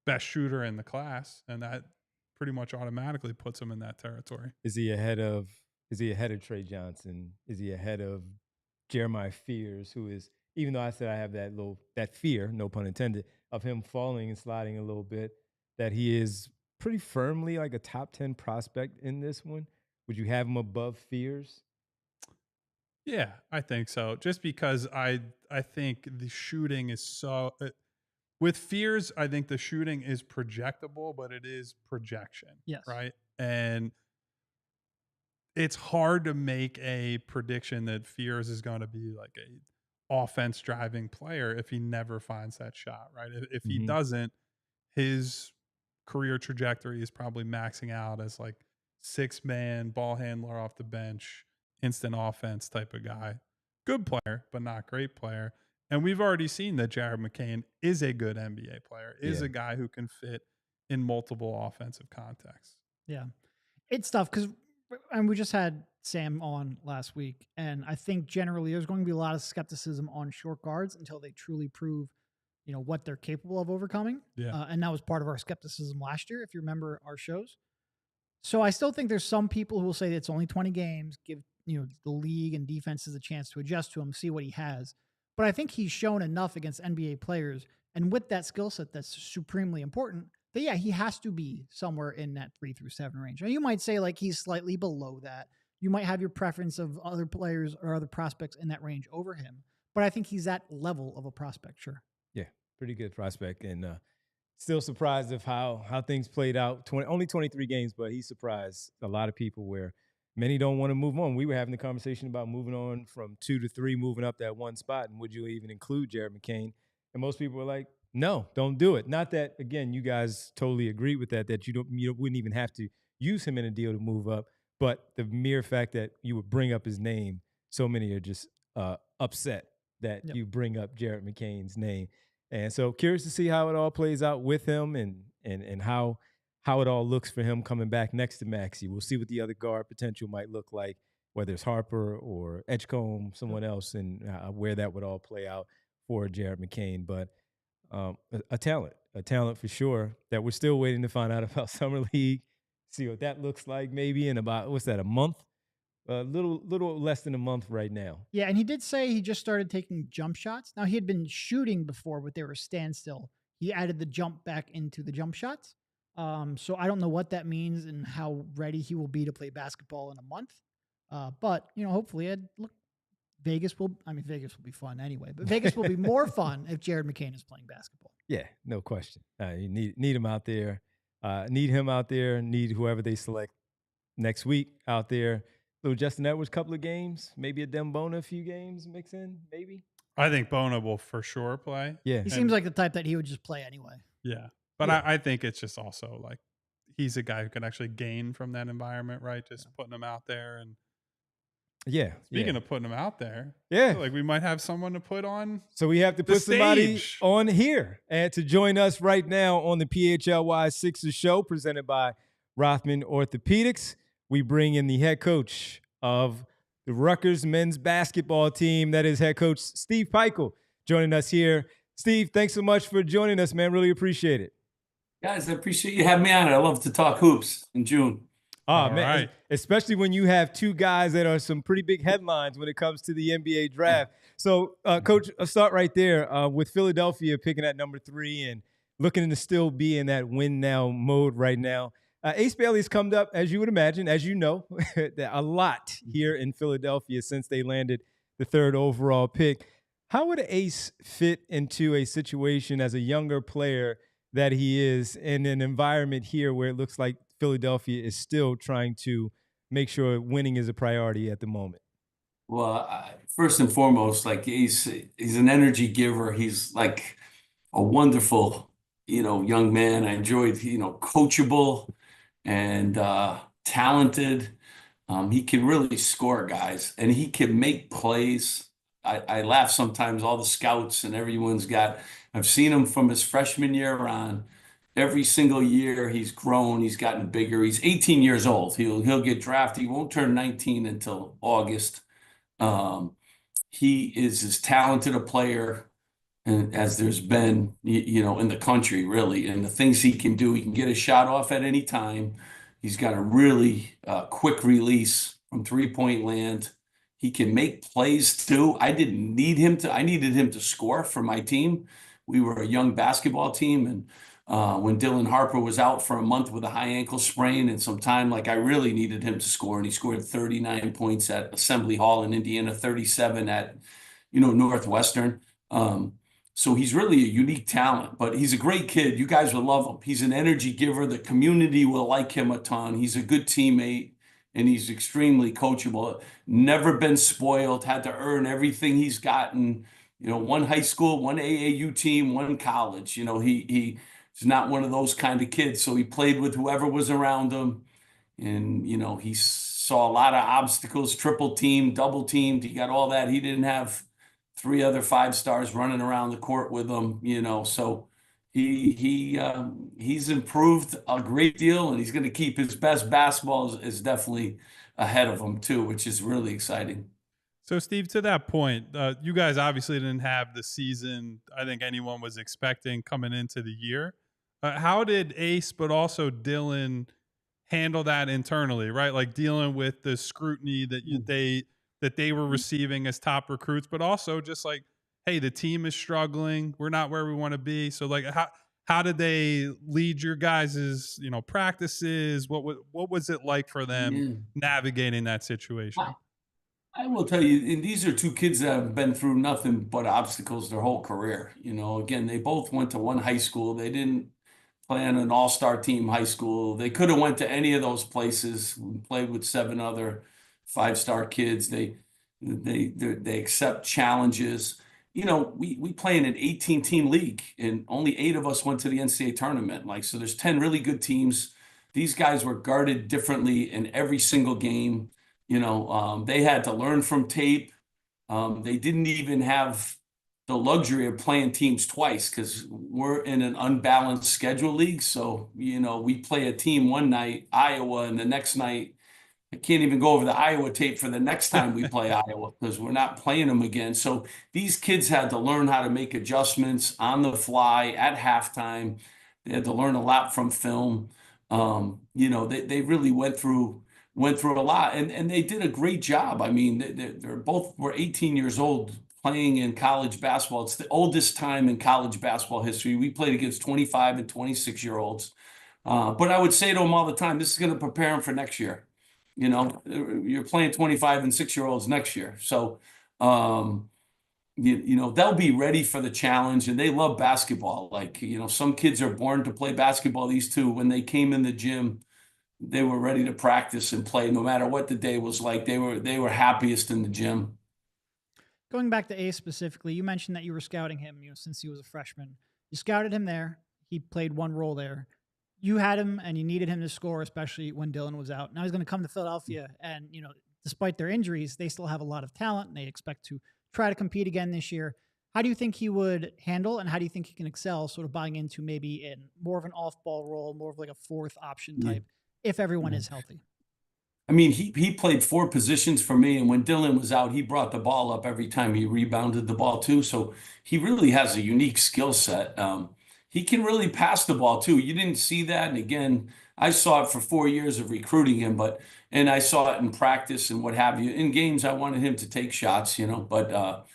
best shooter in the class, and that pretty much automatically puts him in that territory. Is he ahead of Trey Johnson? Is he ahead of Jeremiah Fears, who is, even though I said I have that fear, no pun intended, of him falling and sliding a little bit, that he is pretty firmly like a top 10 prospect in this one? Would you have him above Fears? Yeah, I think so. Just because I think the shooting is so with Fears, I think the shooting is projectable, but it is projection. Yes. Right. And it's hard to make a prediction that Fears is going to be like a offense driving player if he never finds that shot. Right. If he doesn't, his career trajectory is probably maxing out as like 6-man ball handler off the bench, instant offense type of guy. good player, but not great player. And we've already seen that Jared McCain is a good NBA player, is a guy who can fit in multiple offensive contexts. Yeah. It's tough because we just had Sam on last week, and I think generally there's going to be a lot of skepticism on short guards until they truly prove, what they're capable of overcoming. Yeah. And that was part of our skepticism last year, if you remember our shows. So I still think there's some people who will say that it's only 20 games, give the league and defenses a chance to adjust to him, see what he has. But I think he's shown enough against NBA players, and with that skill set that's supremely important, that he has to be somewhere in that 3 through 7 range. Now you might say like he's slightly below that. You might have your preference of other players or other prospects in that range over him, but I think he's that level of a prospect. Sure. Yeah, pretty good prospect, and still surprised of how things played out. Only 23 games, but he surprised a lot of people where many don't want to move on. We were having the conversation about moving on from 2 to 3, moving up that one spot, and would you even include Jared McCain? And most people were like, no, don't do it. Not that, again, you guys totally agree with that you wouldn't even have to use him in a deal to move up, but the mere fact that you would bring up his name, so many are just upset that you bring up Jared McCain's name. And so curious to see how it all plays out with him and how it all looks for him coming back next to Maxey. We'll see what the other guard potential might look like, whether it's Harper or Edgecombe, someone else, and where that would all play out for Jared McCain. But a talent for sure that we're still waiting to find out about Summer League, see what that looks like maybe in about, what's that, a month? A little less than a month right now. Yeah, and he did say he just started taking jump shots. Now, he had been shooting before, but they were standstill. He added the jump back into the jump shots. So I don't know what that means and how ready he will be to play basketball in a month. But, hopefully, Vegas will be fun anyway, but Vegas will be more fun if Jared McCain is playing basketball. Yeah, no question. You need him out there. Need him out there. Need whoever they select next week out there. Little Justin Edwards, couple of games, maybe a Dembona, a few games mix in, maybe. I think Bona will for sure play. Yeah, he seems like the type that he would just play anyway. Yeah, but I think it's just also like he's a guy who can actually gain from that environment, right? Just putting him out there and. Yeah. Speaking of putting them out there, yeah, like we might have someone to put on. So we have to put somebody on here and to join us right now on the PHLY Sixers show presented by Rothman Orthopedics. We bring in the head coach of the Rutgers men's basketball team. That is head coach Steve Pikiell joining us here. Steve, thanks so much for joining us, man. Really appreciate it. Guys, I appreciate you having me on. I love to talk hoops in June. Oh, man, right. Especially when you have two guys that are some pretty big headlines when it comes to the NBA draft. So, Coach, I'll start right there with Philadelphia picking at number 3 and looking to still be in that win now mode right now. Ace Bailey's come up, as you would imagine, as you know, a lot here in Philadelphia since they landed the 3rd overall pick. How would Ace fit into a situation as a younger player that he is in an environment here where it looks like Philadelphia is still trying to make sure winning is a priority at the moment? Well, first and foremost, like he's an energy giver. He's like a wonderful, young man. I enjoyed, coachable and talented. He can really score, guys, and he can make plays. I laugh sometimes, all the scouts and I've seen him from his freshman year on. Every single year he's grown, he's gotten bigger. He's 18 years old. He'll get drafted. He won't turn 19 until August. He is as talented a player as there's been, in the country, really. And the things he can do, he can get a shot off at any time. He's got a really quick release from three-point land. He can make plays too. I needed him to score for my team. We were a young basketball team, and when Dylan Harper was out for a month with a high ankle sprain and some time, I really needed him to score, and he scored 39 points at Assembly Hall in Indiana, 37 at, Northwestern. So he's really a unique talent, but he's a great kid. You guys will love him. He's an energy giver. The community will like him a ton. He's a good teammate, and he's extremely coachable. Never been spoiled, had to earn everything he's gotten. One high school, one AAU team, one college. He's not one of those kind of kids. So he played with whoever was around him. And, he's saw a lot of obstacles, triple teamed, double teamed. He got all that. He didn't have 3 other 5 stars running around the court with him, so he's improved a great deal, and he's going to keep his best. Basketball is definitely ahead of him too, which is really exciting. So, Steve, to that point, you guys obviously didn't have the season I think anyone was expecting coming into the year. How did Ace, but also Dylan, handle that internally, right? Like dealing with the scrutiny that they were receiving as top recruits, but also just like, hey, the team is struggling. We're not where we want to be. So, like, how did they lead your guys' practices? What was it like for them navigating that situation? I will tell you, and these are 2 kids that have been through nothing but obstacles their whole career. Again, they both went to one high school. They didn't play on an all-star team high school. They could have went to any of those places, played with 7 other 5-star kids. They accept challenges. We play in an 18-team league, and only 8 of us went to the NCAA tournament. So there's 10 really good teams. These guys were guarded differently in every single game. They had to learn from tape. They didn't even have the luxury of playing teams twice because we're in an unbalanced schedule league. So, we play a team one night, Iowa, and the next night, I can't even go over the Iowa tape for the next time we play Iowa because we're not playing them again. So these kids had to learn how to make adjustments on the fly at halftime. They had to learn a lot from film. They really went through a lot, and they did a great job. I mean, they're both were 18 years old playing in college basketball. It's the oldest time in college basketball history. We played against 25 and 26-year-olds. But I would say to them all the time, this is going to prepare them for next year. You're playing 25 and 6-year-olds next year. So, they'll be ready for the challenge, and they love basketball. Some kids are born to play basketball. These 2, when they came in the gym, they were ready to practice and play no matter what the day was like. They were happiest in the gym. Going back to Ace specifically, you mentioned that you were scouting him, since he was a freshman. You scouted him there. He played one role there. You had him and you needed him to score, especially when Dylan was out. Now he's going to come to Philadelphia, and, despite their injuries, they still have a lot of talent, and they expect to try to compete again this year. How do you think he would handle, and how do you think he can excel sort of buying into maybe in more of an off-ball role, more of like a 4th option type, if everyone is healthy? I mean, he played 4 positions for me, and when Dylan was out, he brought the ball up every time. He rebounded the ball too, so he really has a unique skill set. He can really pass the ball too. You didn't see that, and again, I saw it for 4 years of recruiting him, and I saw it in practice and what have you. In games, I wanted him to take shots, but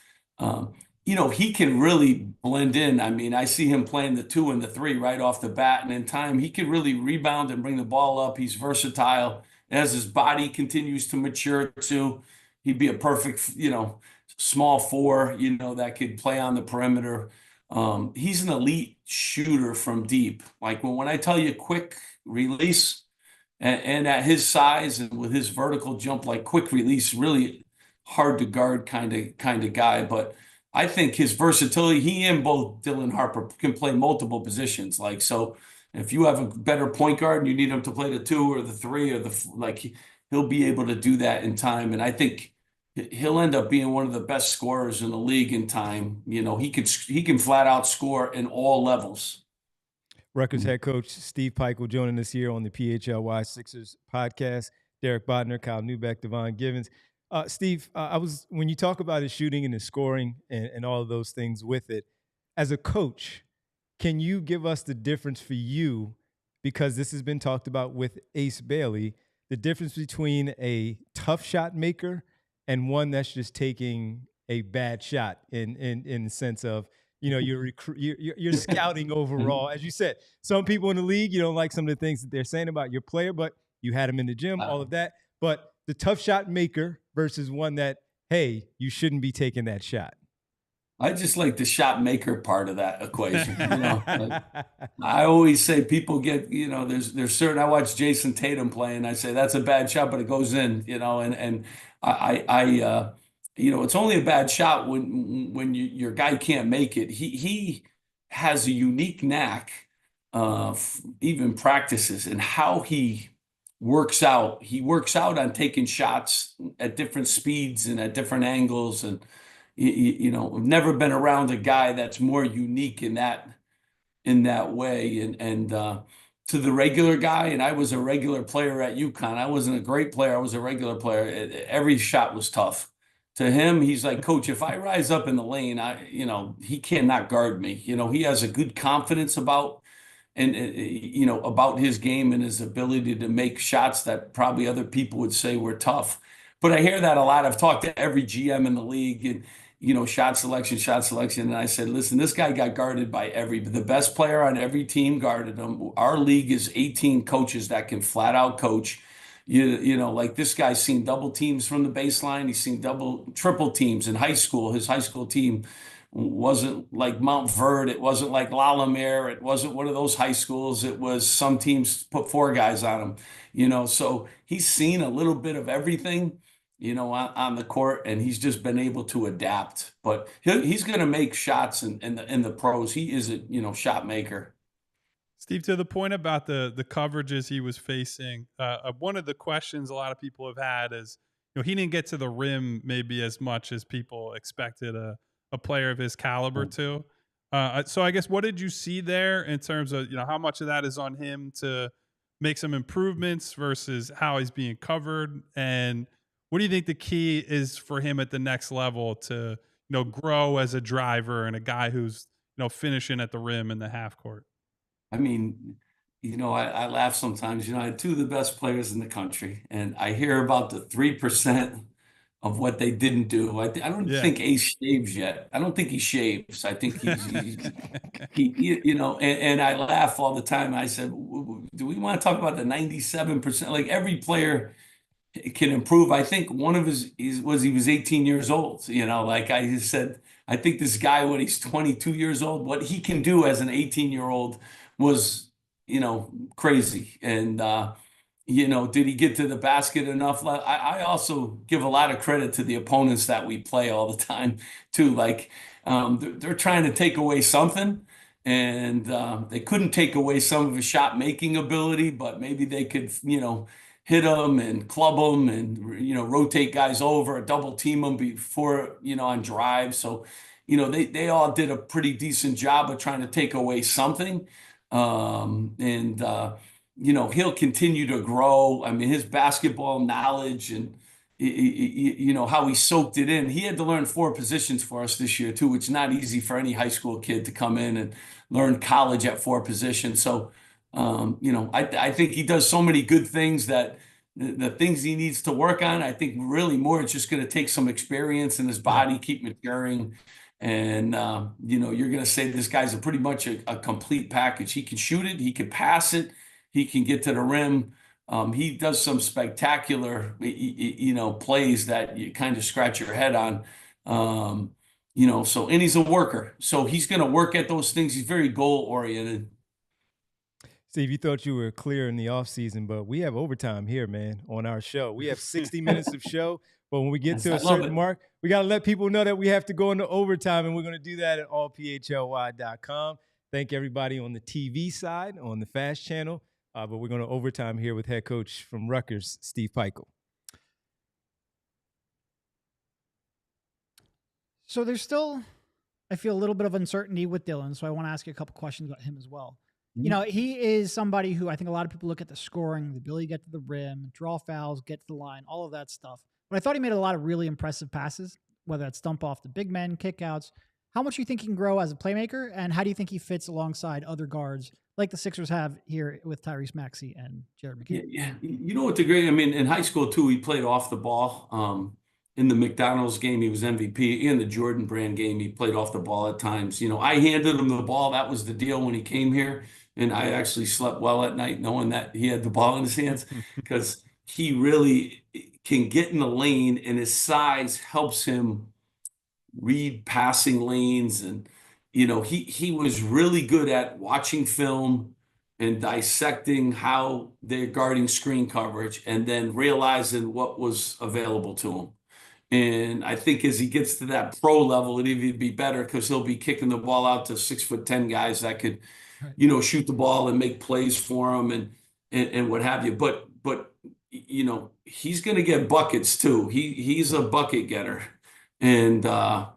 he can really blend in. I mean, I see him playing the 2 and the 3 right off the bat, and in time, he can really rebound and bring the ball up. He's versatile. As his body continues to mature too, he'd be a perfect, small 4, that could play on the perimeter. He's an elite shooter from deep. Like when I tell you quick release, and at his size and with his vertical jump, like quick release, really hard to guard kind of guy. But I think his versatility, he and both Dylan Harper can play multiple positions. So if you have a better point guard and you need him to play the 2 or the 3 or he'll be able to do that in time. And I think he'll end up being one of the best scorers in the league in time. He can flat out score in all levels. Rutgers head coach Steve Pikiell joining us here on the PHLY Sixers podcast. Derek Bodner, Kyle Neubeck, Devon Givens. Steve, when you talk about his shooting and his scoring and all of those things with it, as a coach, can you give us the difference for you, because this has been talked about with Ace Bailey, the difference between a tough shot maker and one that's just taking a bad shot in the sense of, you're scouting overall. As you said, some people in the league, you don't like some of the things that they're saying about your player, but you had him in the gym, all of that. But the tough shot maker versus one that, hey, you shouldn't be taking that shot. I just like the shot maker part of that equation. I always say people get, there's certain, I watch Jason Tatum play and I say, that's a bad shot, but it goes in, and it's only a bad shot when your guy can't make it. He has a unique knack, even practices, and how he works out. He works out on taking shots at different speeds and at different angles. And, you know, I've never been around a guy that's more unique in that way. And to the regular guy, and I was a regular player at UConn. I wasn't a great player. I was a regular player. Every shot was tough. To him, he's like, Coach, if I rise up in the lane, you know, he cannot guard me. You know, he has a good confidence about you know, about his game and his ability to make shots that probably other people would say were tough. But I hear that a lot. I've talked to every GM in the league and, you know, shot selection. And I said, listen, this guy got guarded by the best player on every team guarded him. Our league is 18 coaches that can flat out coach. You know, like this guy's seen double teams from the baseline. He's seen triple teams in high school. His high school team wasn't like Mount Verde. It wasn't like Lalamere. It wasn't one of those high schools. It was some teams put 4 guys on him, you know, so he's seen a little bit of everything, you know, on the court, and he's just been able to adapt. But he's going to make shots in the pros. He is a, you know, shot maker. Steve, to the point about the coverages he was facing, one of the questions a lot of people have had is, you know, he didn't get to the rim maybe as much as people expected a player of his caliber to. So I guess, what did you see there in terms of, you know, how much of that is on him to make some improvements versus how he's being covered? And what do you think the key is for him at the next level to, you know, grow as a driver and a guy who's, you know, finishing at the rim in the half court? I mean, you know, I laugh sometimes. You know, I had 2 of the best players in the country, and I hear about the 3% of what they didn't do. I don't think Ace shaves yet. I don't think he shaves. I think he you know, and I laugh all the time. I said, do we want to talk about the 97%? Like, every player can improve. I think one of he was 18 years old. You know, like I said, I think this guy, when he's 22 years old, what he can do as an 18-year-old was, you know, crazy. And, you know, did he get to the basket enough? I also give a lot of credit to the opponents that we play all the time too. Like, they're trying to take away something, and they couldn't take away some of his shot making ability, but maybe they could, you know, hit him and club him and, you know, rotate guys over, double team him before, you know, on drive. So, you know, they all did a pretty decent job of trying to take away something. You know, he'll continue to grow. I mean, his basketball knowledge and, you know, how he soaked it in. He had to learn 4 positions for us this year too, which is not easy for any high school kid to come in and learn college at 4 positions. So, you know, I think he does so many good things that the things he needs to work on, I think really more it's just going to take some experience in his body, keep maturing. And, you know, you're going to say this guy's pretty much a complete package. He can shoot it. He can pass it. He can get to the rim. He does some spectacular, you know, plays that you kind of scratch your head on. You know, so, and he's a worker. So he's going to work at those things. He's very goal oriented. Steve, you thought you were clear in the offseason, but we have overtime here, man, on our show. We have 60 minutes of show, but when we get to a certain mark, we got to let people know that we have to go into overtime, and we're going to do that at allphly.com. Thank everybody on the TV side, on the Fast Channel, but we're going to overtime here with head coach from Rutgers, Steve Pikiell. So there's still, I feel, a little bit of uncertainty with Dylan, so I want to ask you a couple questions about him as well. You know, he is somebody who I think a lot of people look at the scoring, the ability to get to the rim, draw fouls, get to the line, all of that stuff. But I thought he made a lot of really impressive passes, whether that's dump off the big men, kickouts. How much do you think he can grow as a playmaker, and how do you think he fits alongside other guards like the Sixers have here with Tyrese Maxey and Jared McCain? Yeah. You know what the great, I mean, in high school too, he played off the ball. In the McDonald's game, he was MVP. In the Jordan Brand game, he played off the ball at times. You know, I handed him the ball. That was the deal when he came here. And I actually slept well at night knowing that he had the ball in his hands, because he really can get in the lane, and his size helps him read passing lanes. And, you know, he was really good at watching film and dissecting how they're guarding screen coverage and then realizing what was available to him. And I think as he gets to that pro level, it'd even be better, because he'll be kicking the ball out to 6'10" guys that could, you know, shoot the ball and make plays for him and what have you. But but he's going to get buckets too. He's a bucket getter, and I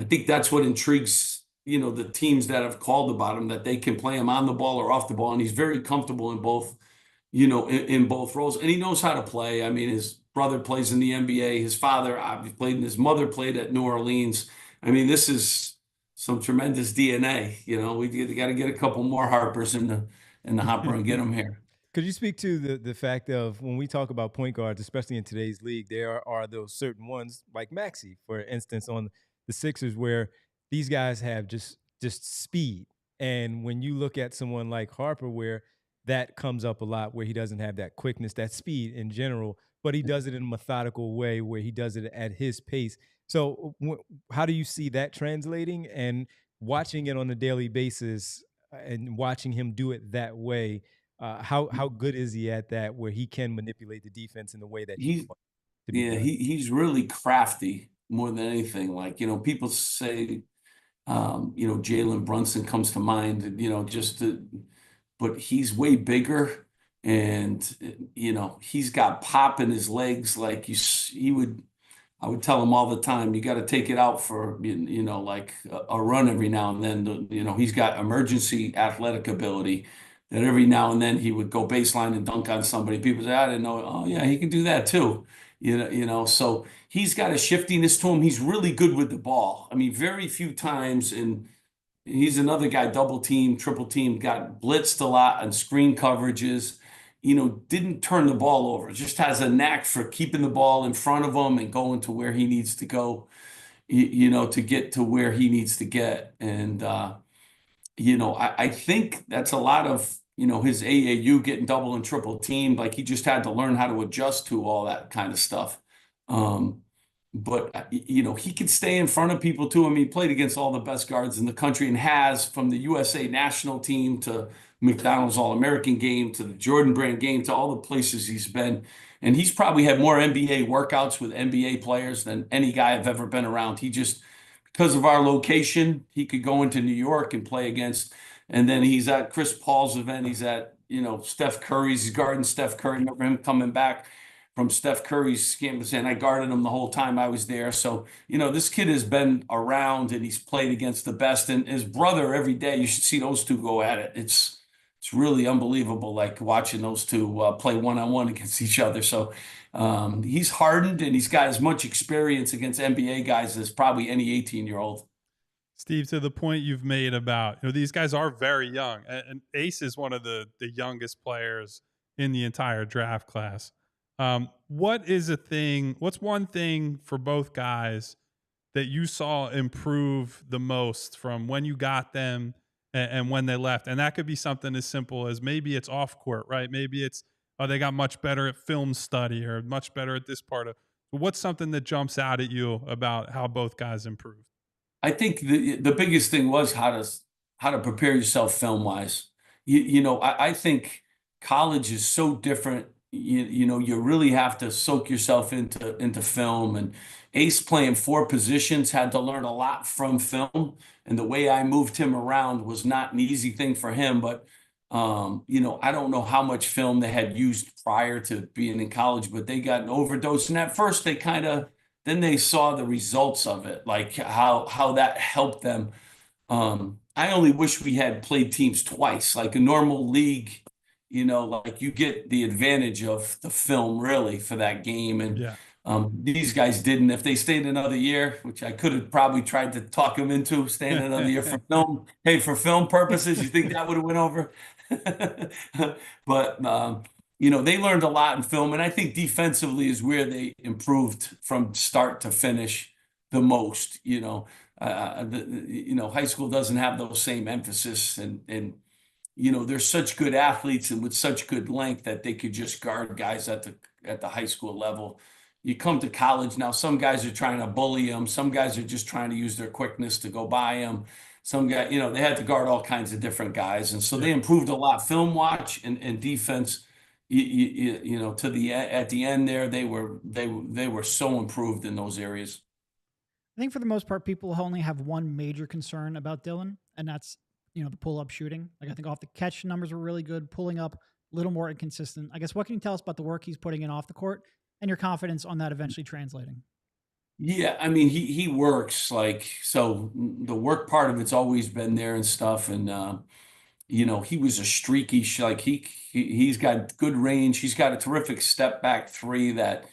think that's what intrigues the teams that have called about him, that they can play him on the ball or off the ball, and he's very comfortable in both. In both roles, and he knows how to play. I mean, his brother plays in the NBA. His father obviously played, and his mother played at New Orleans. I mean, this is some tremendous DNA. We got to get a couple more Harpers in the hopper and get them here. Could you speak to the fact of when we talk about point guards, especially in today's league, there are those certain ones like Maxey, for instance, on the Sixers, where these guys have just speed. And when you look at someone like Harper, where that comes up a lot, where he doesn't have that quickness, that speed in general, but he does it in a methodical way where he does it at his pace. So how do you see that translating, and watching it on a daily basis and watching him do it that way? How good is he at that, where he can manipulate the defense in the way that he wants to be done? He's really crafty more than anything. Like, people say, Jalen Brunson comes to mind, but he's way bigger, and he's got pop in his legs. Like I would tell him all the time, you got to take it out for like a run every now and then. He's got emergency athletic ability that every now and then he would go baseline and dunk on somebody. People say, I didn't know. Oh yeah, he can do that too. So he's got a shiftiness to him. He's really good with the ball. I mean, very few times, and he's another guy, double team, triple team, got blitzed a lot on screen coverages, didn't turn the ball over, just has a knack for keeping the ball in front of him and going to where he needs to go, to get to where he needs to get. And, I think that's a lot of, his AAU getting double and triple teamed. Like, he just had to learn how to adjust to all that kind of stuff. But he could stay in front of people too. I mean, he played against all the best guards in the country, and has, from the USA national team to McDonald's All-American game to the Jordan Brand game to all the places he's been. And he's probably had more NBA workouts with NBA players than any guy I've ever been around. He just, because of our location, he could go into New York and play against. And then he's at Chris Paul's event. He's at, Steph Curry's. He's guarding Steph Curry. Remember him coming back from Steph Curry's campus, and I guarded him the whole time I was there. So, this kid has been around, and he's played against the best. And his brother, every day, you should see those two go at it. It's really unbelievable, like watching those two play one-on-one against each other. So he's hardened, and he's got as much experience against NBA guys as probably any 18-year-old. Steve, to the point you've made about, these guys are very young, and Ace is one of the youngest players in the entire draft class. What's one thing for both guys that you saw improve the most from when you got them and when they left? And that could be something as simple as maybe it's off court, right? Maybe it's, they got much better at film study or much better at this part of. What's something that jumps out at you about how both guys improved? I think the biggest thing was how to prepare yourself film wise. I think college is so different. You really have to soak yourself into film. And Ace, playing 4 positions, had to learn a lot from film. And the way I moved him around was not an easy thing for him. But I don't know how much film they had used prior to being in college, but they got an overdose. And at first then they saw the results of it, like how that helped them. I only wish we had played teams twice, like a normal league, like you get the advantage of the film really for that game. And these guys didn't. If they stayed another year, which I could have probably tried to talk them into staying another year for film. Hey, for film purposes, you think that would have went over? But they learned a lot in film, and I think defensively is where they improved from start to finish the most. High school doesn't have those same emphasis, and they're such good athletes and with such good length that they could just guard guys at the high school level. You come to college now, some guys are trying to bully them. Some guys are just trying to use their quickness to go by them. Some guy, they had to guard all kinds of different guys. And so they improved a lot. Film watch and defense, at the end there, they were so improved in those areas. I think for the most part, people only have one major concern about Dylan, and that's, the pull-up shooting. Like, I think off the catch numbers were really good. Pulling up a little more inconsistent. I guess, what can you tell us about the work he's putting in off the court and your confidence on that eventually translating? Yeah, I mean, he works like, so the work part of it's always been there and stuff. And he was a streaky, like he's got good range. He's got a terrific step back three that,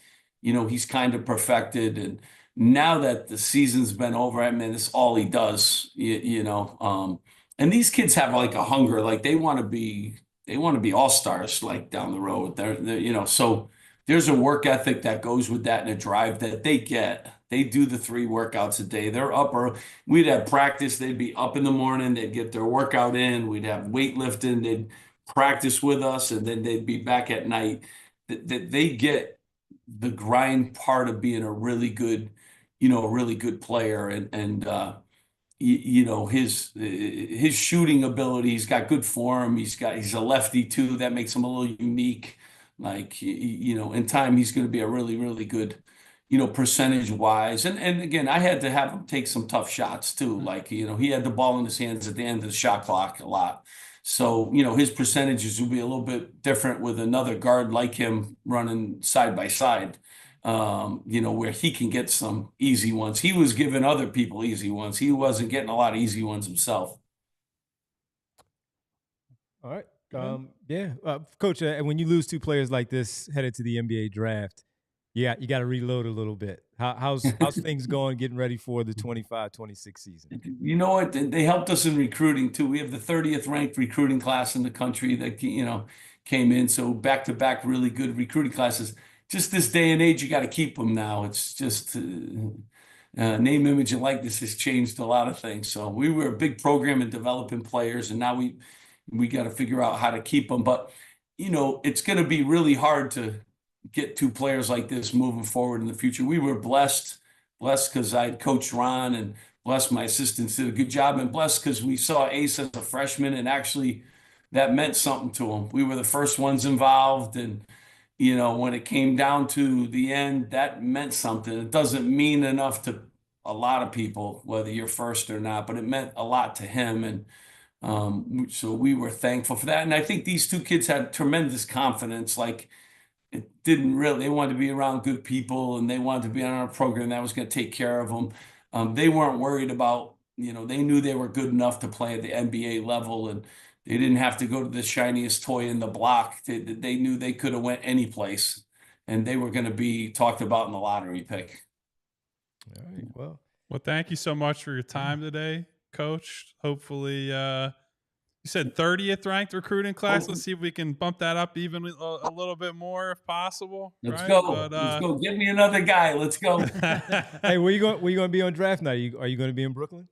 he's kind of perfected. And now that the season's been over, I mean, it's all he does, and these kids have like a hunger, like they want to be all-stars, like down the road. So there's a work ethic that goes with that and a drive that they get. They do the 3 workouts a day. They're up early. We'd have practice. They'd be up in the morning. They'd get their workout in. We'd have weightlifting. They'd practice with us, and then they'd be back at night. They get the grind part of being a really good player. And his shooting ability, he's got good form. He's a lefty too. That makes him a little unique. Like, in time, he's going to be a really, really good, percentage wise. And again, I had to have him take some tough shots too. Like, he had the ball in his hands at the end of the shot clock a lot. So, his percentages will be a little bit different with another guard like him running side by side, where he can get some easy ones. He was giving other people easy ones. He wasn't getting a lot of easy ones himself. All right. Coach, when you lose 2 players like this headed to the NBA draft, you got to reload a little bit. How's things going getting ready for the 25-26 season? You know what? They helped us in recruiting too. We have the 30th ranked recruiting class in the country that, came in. So back-to-back really good recruiting classes. Just this day and age, you got to keep them now. It's just name, image, and likeness has changed a lot of things. So we were a big program in developing players, and now we got to figure out how to keep them. But, it's going to be really hard to get 2 players like this moving forward in the future. We were blessed because I had coached Ron, and blessed my assistants did a good job, and blessed because we saw Ace as a freshman, and actually that meant something to him. We were the first ones involved, and when it came down to the end, that meant something. It doesn't mean enough to a lot of people, whether you're first or not, but it meant a lot to him. And so we were thankful for that. And I think these 2 kids had tremendous confidence. Like, they wanted to be around good people, and they wanted to be on our program that was going to take care of them. They weren't worried about, they knew they were good enough to play at the NBA level, and they didn't have to go to the shiniest toy in the block. They knew they could have went any place, and they were going to be talked about in the lottery pick. All right. Well, thank you so much for your time today, Coach. Hopefully, you said 30th ranked recruiting class. Let's see if we can bump that up even a little bit more if possible. Let's go. Let's go. Give me another guy. Let's go. Hey, where you going to be on draft night? Are you going to be in Brooklyn?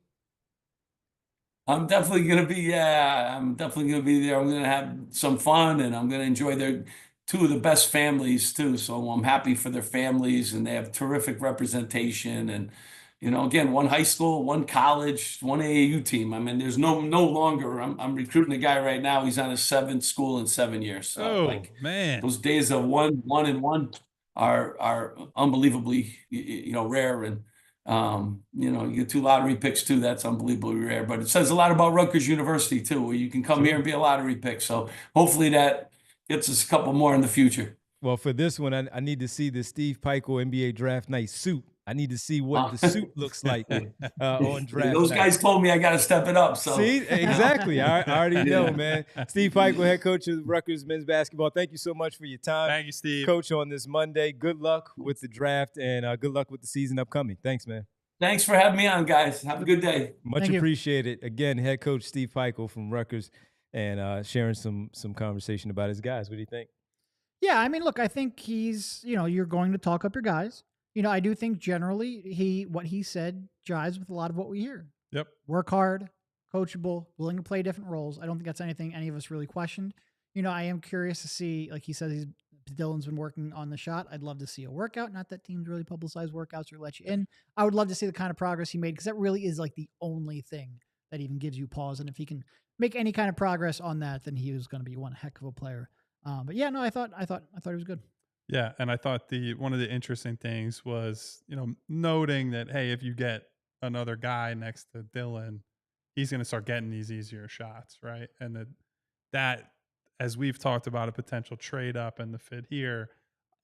I'm definitely going to be there. I'm going to have some fun, and I'm going to enjoy their 2 of the best families too. So I'm happy for their families, and they have terrific representation. And, again, 1 high school, 1 college, 1 AAU team. I mean, there's no longer, I'm recruiting a guy right now. He's on his 7th school in 7 years. So, man, those days of 1 and 1 are unbelievably, rare. And, you get 2 lottery picks too. That's unbelievably rare, but it says a lot about Rutgers University too, where you can come here and be a lottery pick. So hopefully that gets us a couple more in the future. Well, for this one, I need to see the Steve Pikiell NBA draft night suit. I need to see what the suit looks like on draft Those night. Guys told me I got to step it up. So see, exactly. I already know, man. Steve Pikiell, head coach of Rutgers men's basketball. Thank you so much for your time. Thank you, Steve. Coach, on this Monday. Good luck with the draft, and good luck with the season upcoming. Thanks, man. Thanks for having me on, guys. Have a good day. Much appreciated. Again, head coach Steve Pikiell from Rutgers, and sharing some conversation about his guys. What do you think? Yeah, I mean, look, I think he's, you're going to talk up your guys. I do think generally what he said jives with a lot of what we hear. Yep. Work hard, coachable, willing to play different roles. I don't think that's anything any of us really questioned. I am curious to see, like he says, Dylan's been working on the shot. I'd love to see a workout. Not that teams really publicize workouts or let you in. I would love to see the kind of progress he made, because that really is like the only thing that even gives you pause. And if he can make any kind of progress on that, then he was going to be one heck of a player. But yeah, no, I thought he was good. Yeah, and I thought one of the interesting things was, noting that, hey, if you get another guy next to Dylan, he's going to start getting these easier shots, right? And that as we've talked about a potential trade up and the fit here,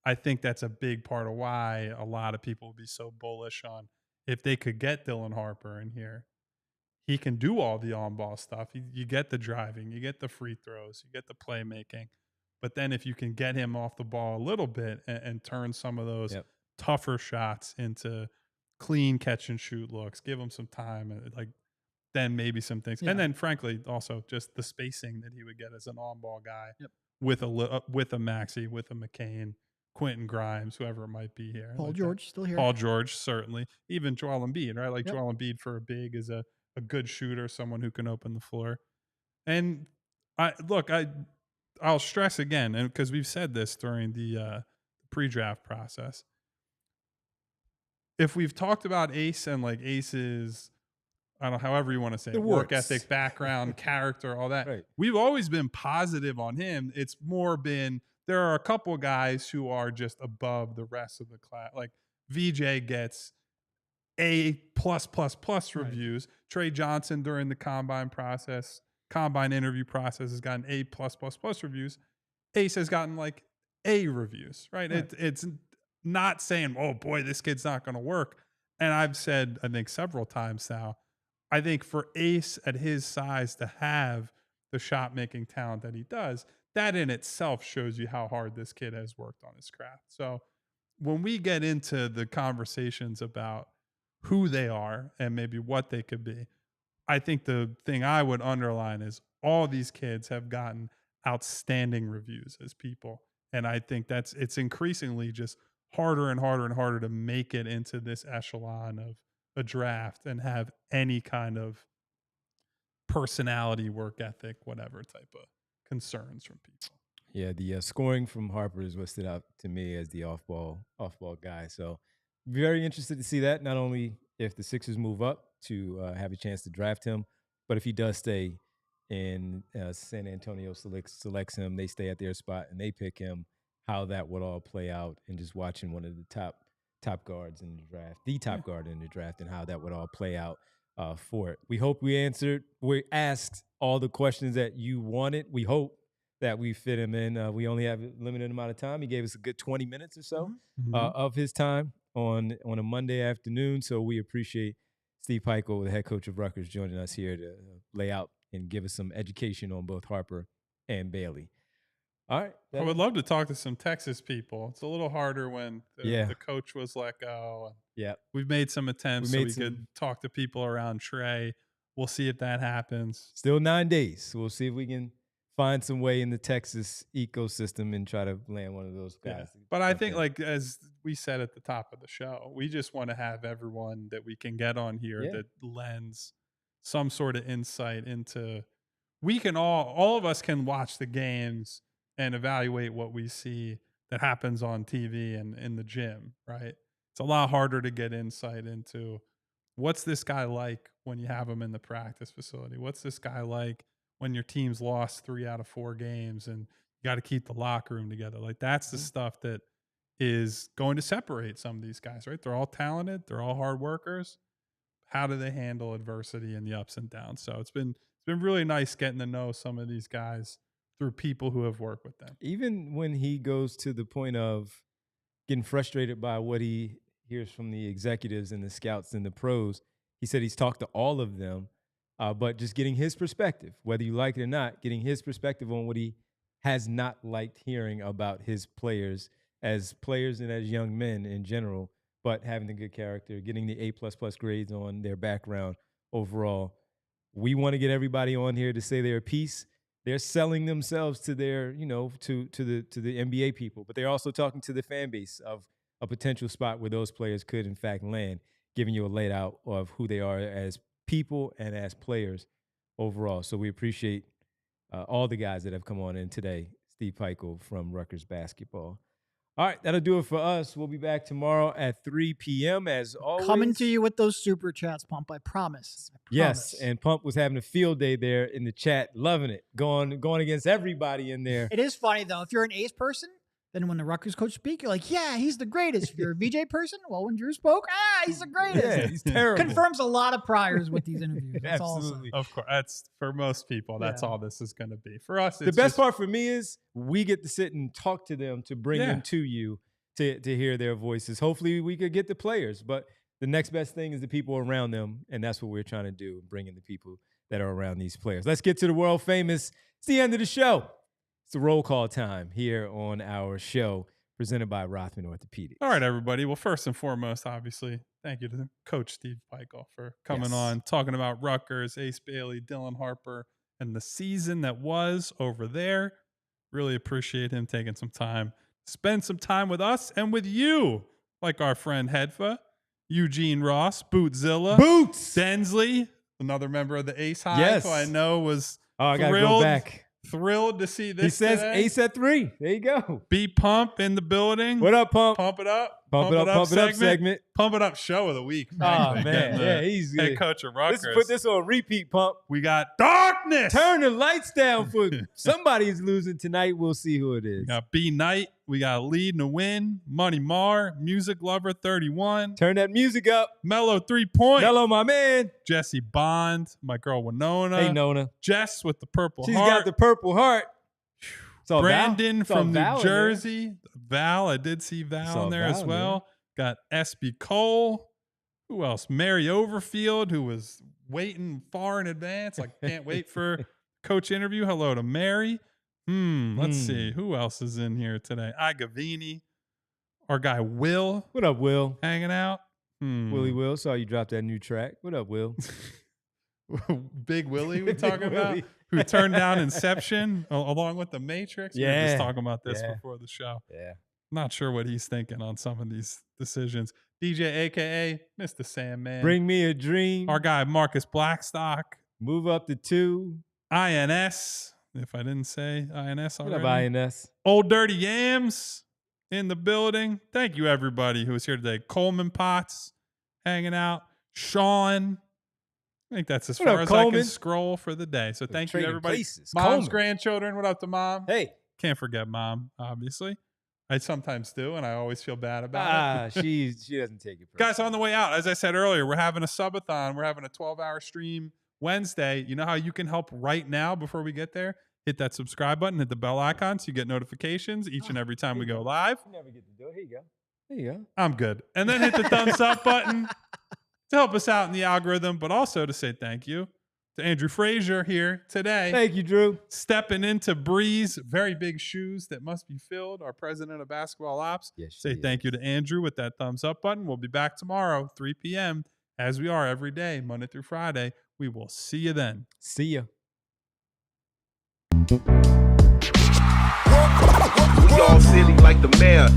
I think that's a big part of why a lot of people would be so bullish on if they could get Dylan Harper in here. He can do all the on-ball stuff. You get the driving, you get the free throws, you get the playmaking. But then if you can get him off the ball a little bit and turn some of those tougher shots into clean catch and shoot looks, give him some time, like then maybe some things. And then frankly, also just the spacing that he would get as an on-ball guy with a Maxey, with a McCain, Quentin Grimes, whoever it might be here. Paul George still here. Paul George, certainly. Even Joel Embiid, right? Like Joel Embiid for a big is a good shooter, someone who can open the floor. And I'll stress again, and because we've said this during the pre-draft process, if we've talked about Ace and like Ace's, I don't know, however you want to say it, work ethic, background, character, all that, we've always been positive on him. It's more been, there are a couple guys who are just above the rest of the class. Like VJ gets A+++ reviews. Trey Johnson during the combine interview process has gotten A+++ reviews. Ace has gotten like A reviews, right? It's not saying, oh boy, this kid's not going to work. And I've said, I think several times now, I think for Ace at his size to have the shot making talent that he does, that in itself shows you how hard this kid has worked on his craft. So when we get into the conversations about who they are and maybe what they could be, I think the thing I would underline is all these kids have gotten outstanding reviews as people. And I think it's increasingly just harder and harder and harder to make it into this echelon of a draft and have any kind of personality, work ethic, whatever type of concerns from people. Yeah, the scoring from Harper is what stood out to me as the off-ball guy. So very interested to see that, not only if the Sixers move up to have a chance to draft him, but if he does stay and San Antonio selects him, they stay at their spot and they pick him, how that would all play out, and just watching one of the top guards in the draft, the top guard in the draft, and how that would all play out for it. We hope we asked all the questions that you wanted. We hope that we fit him in. We only have a limited amount of time. He gave us a good 20 minutes or so of his time on a Monday afternoon. So we appreciate Steve Pikiell, the head coach of Rutgers, joining us here to lay out and give us some education on both Harper and Bailey. All right. I would love to talk to some Texas people. It's a little harder when the coach was let go. Yeah. We've made some attempts we could talk to people around Trey. We'll see if that happens. Still 9 days. We'll see if we can find some way in the Texas ecosystem and try to land one of those guys. Yeah. But I think, like, as we said at the top of the show, we just want to have everyone that we can get on here that lends some sort of insight into, we can all of us can watch the games and evaluate what we see that happens on TV and in the gym, right? It's a lot harder to get insight into what's this guy like when you have him in the practice facility? What's this guy like when your team's lost 3 out of 4 games and you got to keep the locker room together? Like, that's the stuff that is going to separate some of these guys, right? They're all talented. They're all hard workers. How do they handle adversity and the ups and downs? So it's been really nice getting to know some of these guys through people who have worked with them. Even when he goes to the point of getting frustrated by what he hears from the executives and the scouts and the pros, he said he's talked to all of them, but just getting his perspective, whether you like it or not, getting his perspective on what he has not liked hearing about his players as players and as young men in general, but having the good character, getting the A++ grades on their background overall. We want to get everybody on here to say their piece. They're selling themselves to their, to the NBA people, but they're also talking to the fan base of a potential spot where those players could, in fact, land, giving you a layout of who they are as people and as players overall. So we appreciate all the guys that have come on in today. Steve Pikiell from Rutgers basketball. All right, that'll do it for us. We'll be back tomorrow at 3 p.m. as always. Coming to you with those super chats, Pump. I promise. Yes, and Pump was having a field day there in the chat, loving it, going against everybody in there. It is funny though. If you're an Ace person, Then when the Rutgers coach speak, you're like, yeah, he's the greatest. If you're a VJ person, well, when Drew spoke, he's the greatest. Yeah, he's terrible. Confirms a lot of priors with these interviews. That's Absolutely. Of course, that's for most people. That's all this is going to be. For us, The it's best part for me is we get to sit and talk to them, to bring Yeah. them to you, to hear their voices. Hopefully we could get the players, but the next best thing is the people around them, and that's what we're trying to do, bringing the people that are around these players. Let's get to the world famous. It's the end of the show. It's the roll call time here on our show, presented by Rothman Orthopedics. All right, everybody. Well, first and foremost, obviously, thank you to Coach Steve Pikiell for coming on, talking about Rutgers, Ace Bailey, Dylan Harper, and the season that was over there. Really appreciate him taking some time, spend some time with us and with you, like our friend Hedfa, Eugene Ross, Bootzilla, Boots! Densley, another member of the Ace Hive, Yes. who I know was I got to go back. thrilled to see this. He says today. Ace at 3. There you go. B Pump in the building. What up, Pump? Pump it up. Pump it up segment. Pump it up show of the week. Oh, frankly, man. getting the Yeah, he's head good. coach of Rutgers. Let's put this on repeat, Pump. We got Darkness. Turn the lights down for somebody's losing tonight. We'll see who it is. We got B Knight. We got Lead and a Win. Money Mar. Music Lover 31. Turn that music up. Mellow 3 Point. Hello, my man. Jesse Bond. My girl Winona. Hey, Nona. Jess with the purple She's heart. got the purple heart. It's all Brandon Val. It's all from Val New in there. Jersey. Val. I did see It's Val all in there Val as in well. Got SB Cole. Who else? Mary Overfield, who was waiting far in advance. Like, can't wait for coach interview. Hello to Mary. Let's see. Who else is in here today? Igavini. Our guy Will What up, Will? hanging out. Willie Will. Saw you drop that new track. What up, Will? Big Willie we Big talking about, Willie. who turned down Inception along with The Matrix. We were Yeah. just talking about this Yeah. before the show. Yeah. Not sure what he's thinking on some of these decisions. DJ, a.k.a. Mr. Sandman. Bring me a dream. Our guy Marcus Blackstock. Move up to 2. INS, if I didn't say INS What already. up, INS? Old Dirty Yams in the building. Thank you, everybody who was here today. Coleman Potts hanging out. Sean. I think that's as What far up, as I Coleman? can scroll for the day. So thank you, trading everybody. places. Mom's Coleman. grandchildren. What up to Mom? Hey. Can't forget Mom, obviously. I sometimes do, and I always feel bad about it. She doesn't take it personally. Guys, on the way out, as I said earlier, we're having a subathon. We're having a 12-hour stream Wednesday. You know how you can help right now before we get there? Hit that subscribe button, hit the bell icon so you get notifications each and every time we go live. You never get to do it. Here you go. There you go. I'm good. And then hit the thumbs up button to help us out in the algorithm, but also to say thank you to Andrew Frazier here today. Thank you, Drew. Stepping into Bree's very big shoes that must be filled, our president of basketball ops. Yes, Say she thank you to Andrew with that thumbs up button. We'll be back tomorrow, 3 p.m., as we are every day, Monday through Friday. We will see you then. See ya. We all silly like the mayor.